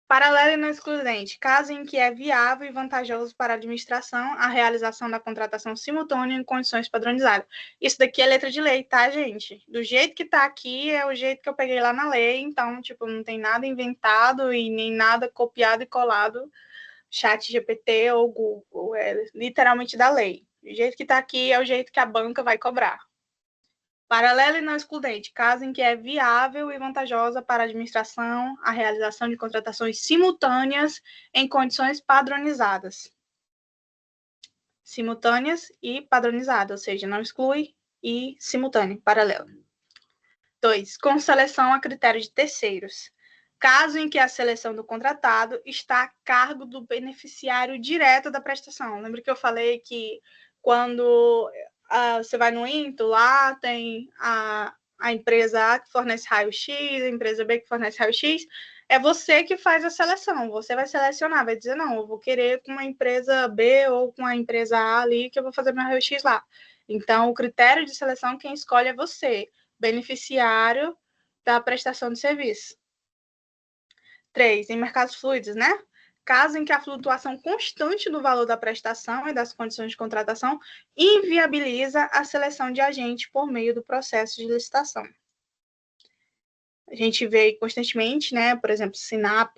Paralelo e não excludente, caso em que é viável e vantajoso para a administração a realização da contratação simultânea em condições padronizadas. Isso daqui é letra de lei, tá, gente? Do jeito que tá aqui é o jeito que eu peguei lá na lei, então, tipo, não tem nada inventado e nem nada copiado e colado, chat GPT ou Google, é literalmente da lei. O jeito que tá aqui é o jeito que a banca vai cobrar. Paralelo e não excludente, caso em que é viável e vantajosa para a administração a realização de contratações simultâneas em condições padronizadas. Simultâneas e padronizadas, ou seja, não exclui e simultâneo, paralelo. 2. Com seleção a critério de terceiros. Caso em que a seleção do contratado está a cargo do beneficiário direto da prestação. Lembra que eu falei que quando você vai no INTO, lá tem a empresa A que fornece raio-x, a empresa B que fornece raio-x, é você que faz a seleção, você vai selecionar, vai dizer, não, eu vou querer com uma empresa B ou com a empresa A ali que eu vou fazer meu raio-x lá. Então, o critério de seleção, quem escolhe é você, beneficiário da prestação de serviço. 3. Em mercados fluidos, né? Caso em que a flutuação constante do valor da prestação e das condições de contratação inviabiliza a seleção de agente por meio do processo de licitação. A gente vê constantemente, né? Por exemplo, Sinap,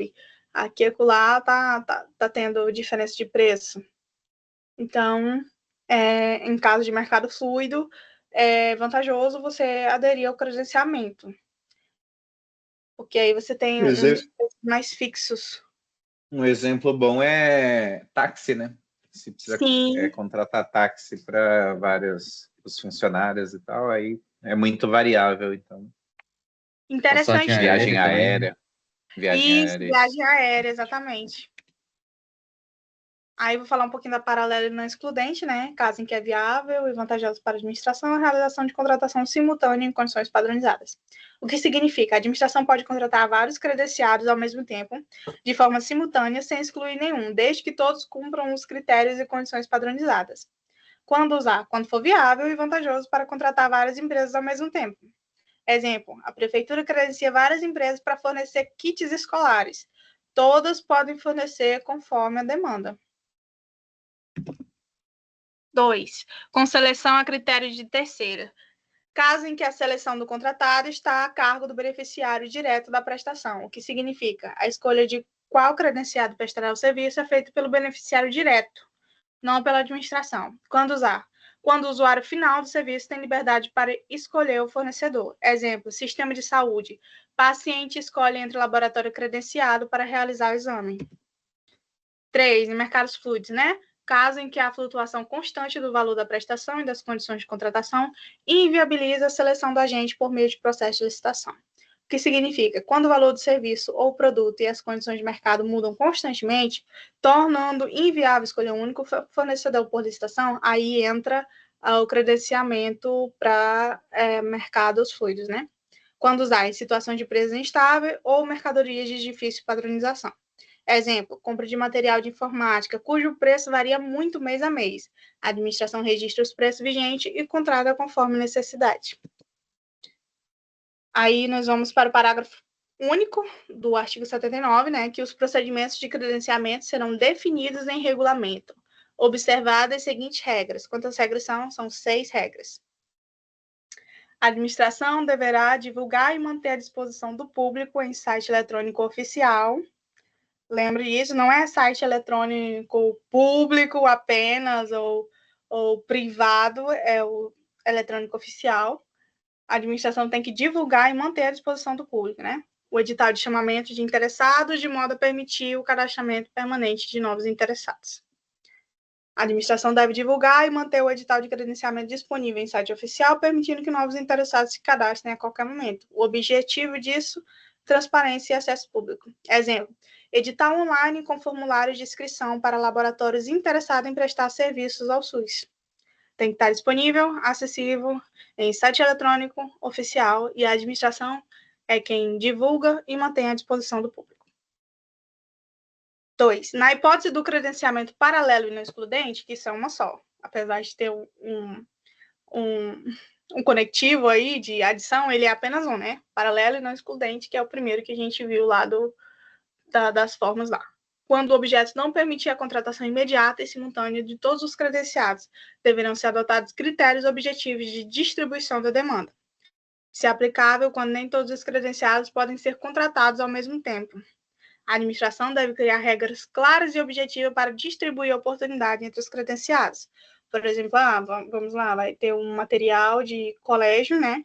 aqui e acolá tá tendo diferença de preço. Então, em caso de mercado fluido, é vantajoso você aderir ao credenciamento. Porque aí você tem uns preços mais fixos. Um exemplo bom é táxi, né? Se precisa contratar táxi para os funcionários e tal, aí é muito variável, então. Interessante. Viagem aérea. Viagem aérea, exatamente. Aí vou falar um pouquinho da paralela e não excludente, né? Caso em que é viável e vantajoso para a administração a realização de contratação simultânea em condições padronizadas. O que significa? A administração pode contratar vários credenciados ao mesmo tempo, de forma simultânea, sem excluir nenhum, desde que todos cumpram os critérios e condições padronizadas. Quando usar? Quando for viável e vantajoso para contratar várias empresas ao mesmo tempo. Exemplo, a prefeitura credencia várias empresas para fornecer kits escolares. Todas podem fornecer conforme a demanda. 2. Com seleção a critério de terceira. Caso em que a seleção do contratado está a cargo do beneficiário direto da prestação, o que significa a escolha de qual credenciado prestará o serviço é feita pelo beneficiário direto, não pela administração. Quando usar? Quando o usuário final do serviço tem liberdade para escolher o fornecedor. Exemplo, sistema de saúde. Paciente escolhe entre o laboratório credenciado para realizar o exame. 3. Em mercados fluidos, né? Caso em que a flutuação constante do valor da prestação e das condições de contratação inviabiliza a seleção do agente por meio de processo de licitação. O que significa? Quando o valor do serviço ou produto e as condições de mercado mudam constantemente, tornando inviável escolher um único fornecedor por licitação, aí entra o credenciamento para mercados fluidos, né? Quando usar em situação de preço instável ou mercadorias de difícil padronização. Exemplo, compra de material de informática, cujo preço varia muito mês a mês. A administração registra os preços vigentes e contrata conforme necessidade. Aí nós vamos para o parágrafo único do artigo 79, né, que os procedimentos de credenciamento serão definidos em regulamento, observadas as seguintes regras. Quantas regras são? São 6 regras. A administração deverá divulgar e manter à disposição do público em site eletrônico oficial. Lembre disso, não é site eletrônico público apenas ou privado, é o eletrônico oficial. A administração tem que divulgar e manter à disposição do público, né? O edital de chamamento de interessados, de modo a permitir o cadastramento permanente de novos interessados. A administração deve divulgar e manter o edital de credenciamento disponível em site oficial, permitindo que novos interessados se cadastrem a qualquer momento. O objetivo disso, transparência e acesso público. Exemplo, edital online com formulários de inscrição para laboratórios interessados em prestar serviços ao SUS. Tem que estar disponível, acessível, em site eletrônico oficial, e a administração é quem divulga e mantém à disposição do público. 2. Na hipótese do credenciamento paralelo e não excludente, que isso é uma só, apesar de ter um conectivo aí de adição, ele é apenas um, né? Paralelo e não excludente, que é o primeiro que a gente viu lá das formas lá. Quando o objeto não permitir a contratação imediata e simultânea de todos os credenciados, deverão ser adotados critérios objetivos de distribuição da demanda. Se aplicável, quando nem todos os credenciados podem ser contratados ao mesmo tempo. A administração deve criar regras claras e objetivas para distribuir a oportunidade entre os credenciados. Por exemplo, vamos lá, vai ter um material de colégio, né?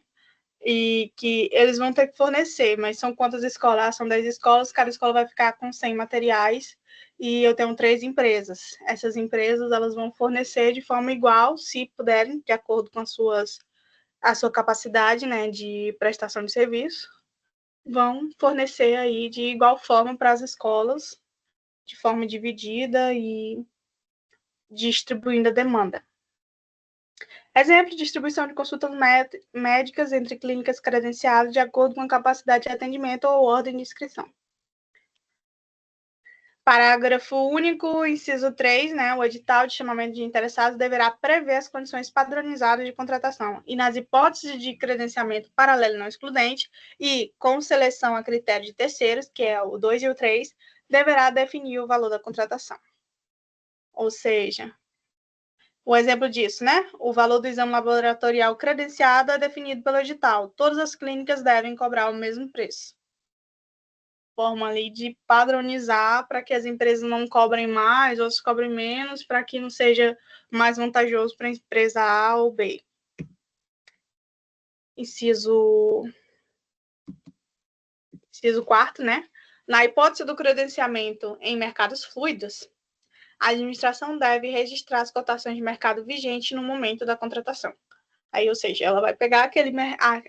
E que eles vão ter que fornecer, mas são quantas escolas? São 10 escolas, cada escola vai ficar com 100 materiais, e eu tenho 3 empresas. Essas empresas, elas vão fornecer de forma igual, se puderem, de acordo com a sua capacidade, né, de prestação de serviço, vão fornecer aí de igual forma para as escolas, de forma dividida e distribuindo a demanda. Exemplo, distribuição de consultas médicas entre clínicas credenciadas de acordo com a capacidade de atendimento ou ordem de inscrição. Parágrafo único, inciso 3, né, o edital de chamamento de interessados deverá prever as condições padronizadas de contratação e, nas hipóteses de credenciamento paralelo não excludente e com seleção a critério de terceiros, que é o 2 e o 3, deverá definir o valor da contratação. Ou seja, o exemplo disso, né? O valor do exame laboratorial credenciado é definido pelo edital. Todas as clínicas devem cobrar o mesmo preço. Forma ali de padronizar para que as empresas não cobrem mais, outras cobrem menos, para que não seja mais vantajoso para a empresa A ou B. Inciso 4º, né? Na hipótese do credenciamento em mercados fluidos, a administração deve registrar as cotações de mercado vigente no momento da contratação. Aí, ou seja, ela vai pegar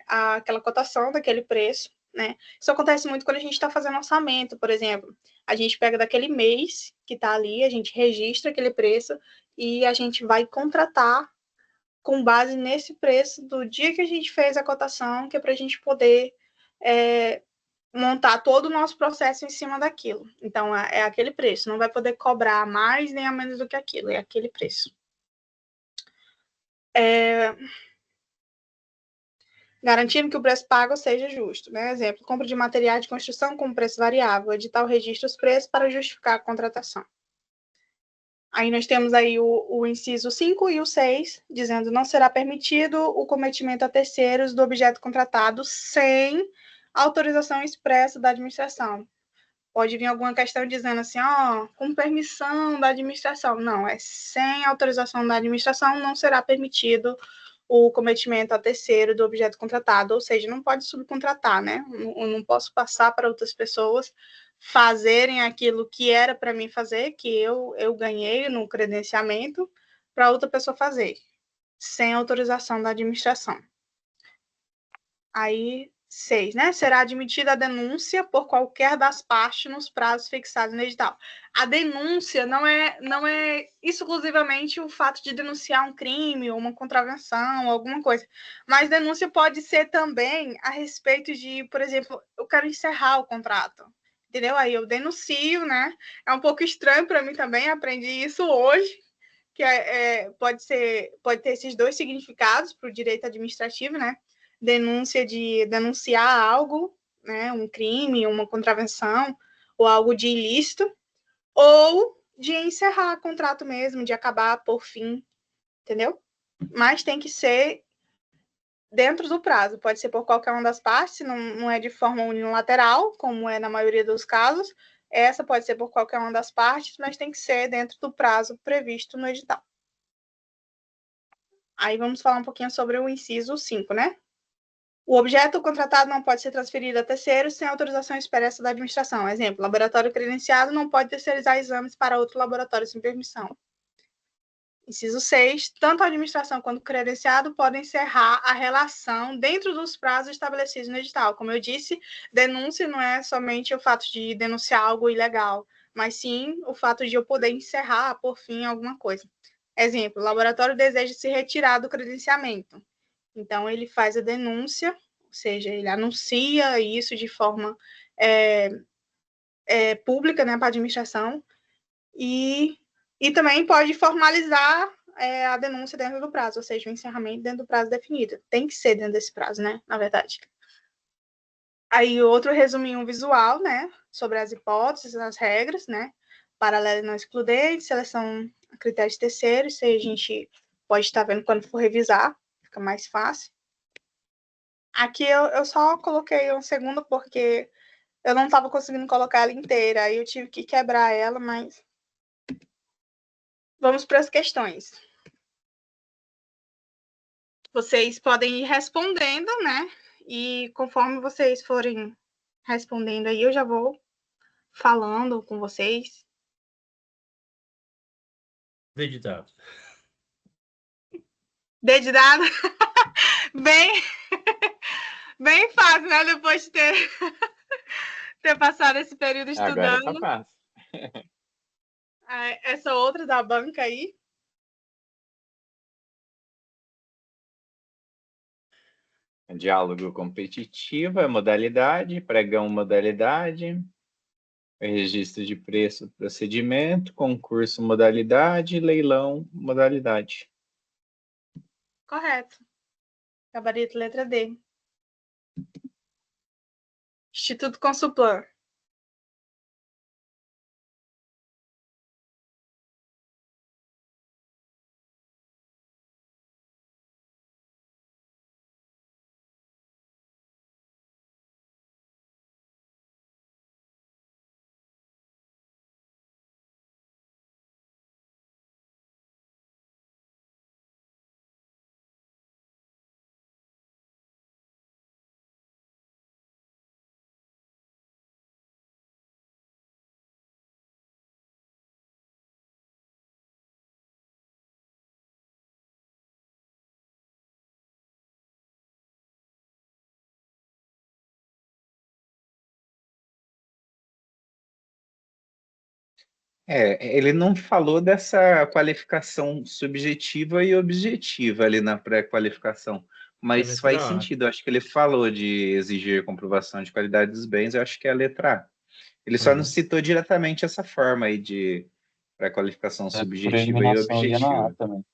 aquela cotação daquele preço, né? Isso acontece muito quando a gente está fazendo orçamento, por exemplo. A gente pega daquele mês que está ali, a gente registra aquele preço e a gente vai contratar com base nesse preço do dia que a gente fez a cotação, que é para a gente poder montar todo o nosso processo em cima daquilo. Então, é aquele preço. Não vai poder cobrar mais nem a menos do que aquilo. É aquele preço. Garantindo que o preço pago seja justo, né? Exemplo, compra de materiais de construção com preço variável. O edital registra os preços para justificar a contratação. Aí nós temos aí o inciso 5 e o 6, dizendo não será permitido o cometimento a terceiros do objeto contratado sem autorização expressa da administração. Pode vir alguma questão dizendo assim, com permissão da administração. Não, é sem autorização da administração, não será permitido o cometimento a terceiro do objeto contratado, ou seja, não pode subcontratar, né? Eu não posso passar para outras pessoas fazerem aquilo que era para mim fazer, que eu ganhei no credenciamento, para outra pessoa fazer, sem autorização da administração. Aí, 6, né? Será admitida a denúncia por qualquer das partes nos prazos fixados no edital. A denúncia não é exclusivamente o fato de denunciar um crime ou uma contravenção, alguma coisa. Mas denúncia pode ser também a respeito de, por exemplo, eu quero encerrar o contrato. Entendeu? Aí eu denuncio, né? É um pouco estranho para mim também, aprendi isso hoje, que pode ter esses dois significados para o direito administrativo, né? Denúncia de denunciar algo, né, um crime, uma contravenção, ou algo de ilícito, ou de encerrar o contrato mesmo, de acabar por fim, entendeu? Mas tem que ser dentro do prazo, pode ser por qualquer uma das partes, não é de forma unilateral, como é na maioria dos casos, essa pode ser por qualquer uma das partes, mas tem que ser dentro do prazo previsto no edital. Aí vamos falar um pouquinho sobre o inciso 5, né? O objeto contratado não pode ser transferido a terceiros sem autorização expressa da administração. Exemplo, laboratório credenciado não pode terceirizar exames para outro laboratório sem permissão. Inciso 6. Tanto a administração quanto o credenciado podem encerrar a relação dentro dos prazos estabelecidos no edital. Como eu disse, denúncia não é somente o fato de denunciar algo ilegal, mas sim o fato de eu poder encerrar, por fim, alguma coisa. Exemplo, o laboratório deseja se retirar do credenciamento. Então, ele faz a denúncia, ou seja, ele anuncia isso de forma pública, né, para a administração, e também pode formalizar a denúncia dentro do prazo, ou seja, o encerramento dentro do prazo definido. Tem que ser dentro desse prazo, né, na verdade. Aí, outro resuminho visual, né, sobre as hipóteses, as regras, né, paralelo e não excludente, seleção a critérios terceiros, isso aí a gente pode estar vendo quando for revisar, fica mais fácil. Aqui eu só coloquei um segundo porque eu não estava conseguindo colocar ela inteira, aí eu tive que quebrar ela, mas vamos para as questões. Vocês podem ir respondendo, né? E conforme vocês forem respondendo aí, eu já vou falando com vocês. Dedidado. Dedidado? Bem, bem fácil, né? Depois de ter passado esse período Agora estudando. tá fácil. Essa outra da banca aí. Diálogo competitivo é modalidade, pregão modalidade, registro de preço procedimento, concurso modalidade, leilão modalidade. Correto. Gabarito letra D. Instituto Consulplan. Ele não falou dessa qualificação subjetiva e objetiva ali na pré-qualificação, É a mas faz letra A. sentido. Eu acho que ele falou de exigir comprovação de qualidade dos bens, eu acho que é a letra A. Ele só não Uhum. citou diretamente essa forma aí de pré-qualificação Por subjetiva e eliminação ia na A objetiva. também.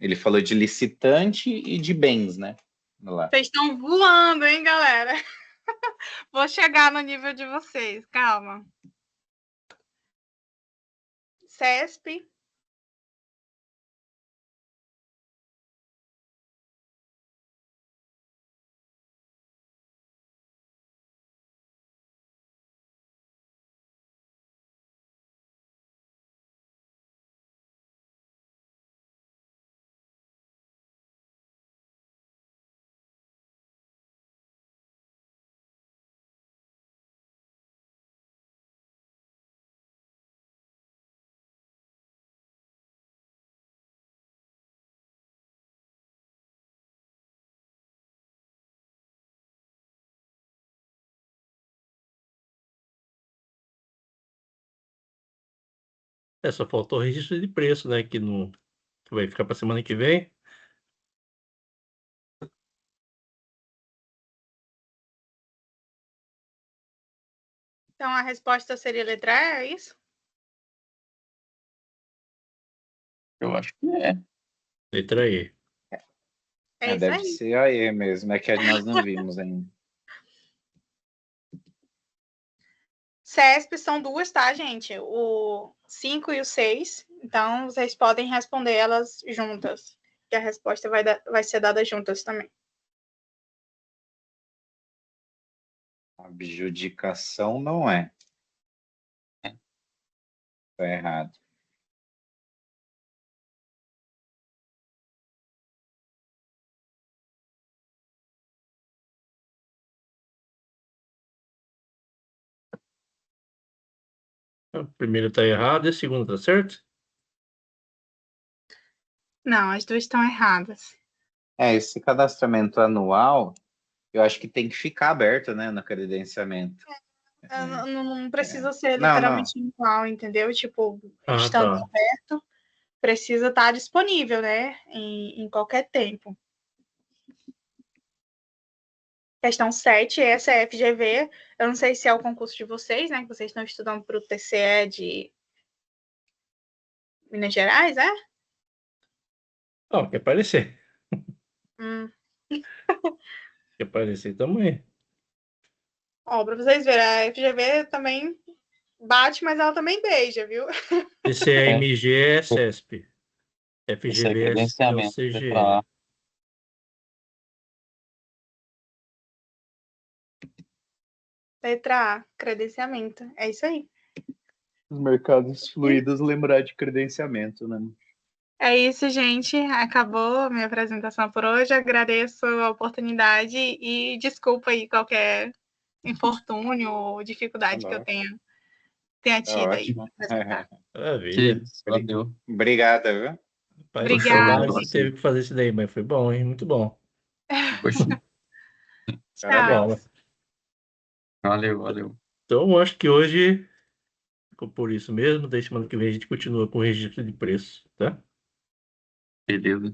Ele falou de licitante e de bens, né? Lá. Vocês estão voando, hein, galera? Vou chegar no nível de vocês, calma. CESP. Só faltou o registro de preço, né? Que vai ficar para semana que vem. Então, a resposta seria letra E, é isso? Eu acho que é. Letra E. É isso Deve aí. ser a E mesmo, é que nós não vimos ainda. CESP são duas, tá, gente? O 5 e o 6. Então, vocês podem responder elas juntas. Que a resposta vai ser dada juntas também. Abjudicação não é. Tá errado. A primeira está errada e a segunda está certo? Não, as duas estão erradas. Esse cadastramento anual, eu acho que tem que ficar aberto, né, no credenciamento. Não precisa ser Não, literalmente igual, entendeu? Tipo, Ah, estando tá. aberto, precisa estar disponível, né? Em qualquer tempo. Questão 7, essa é FGV. Eu não sei se é o concurso de vocês, né? Que vocês estão estudando para o TCE de Minas Gerais, é? Ó, quer aparecer. Hum. Quer aparecer também. Ó, para vocês verem, a FGV também bate, mas ela também beija, viu? Esse é MG, é CESP. Esse é FGV é o credenciamento. CGE. Letra A, credenciamento. É isso aí. Os mercados fluidos lembrar de credenciamento, né? É isso, gente. Acabou a minha apresentação por hoje. Agradeço a oportunidade e desculpa aí qualquer infortúnio ou dificuldade que eu tenha tido aí. Ótimo. Que Maravilha. isso, valeu. Obrigada, viu? Pai, Obrigada. saudade teve que fazer isso daí, mas foi bom, hein? Muito bom. Poxa, Cara, Tchau. bola. valeu. Então, eu acho que hoje ficou por isso mesmo. Daí semana que vem a gente continua com o registro de preço, tá? Beleza.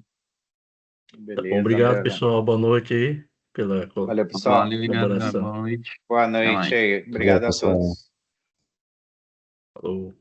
Tá bom, Beleza, obrigado, André. pessoal. Boa noite aí pela Valeu, pessoal. Valeu, colaboração. boa noite. Boa Até mais. noite aí. Obrigado a pessoal. todos. Falou.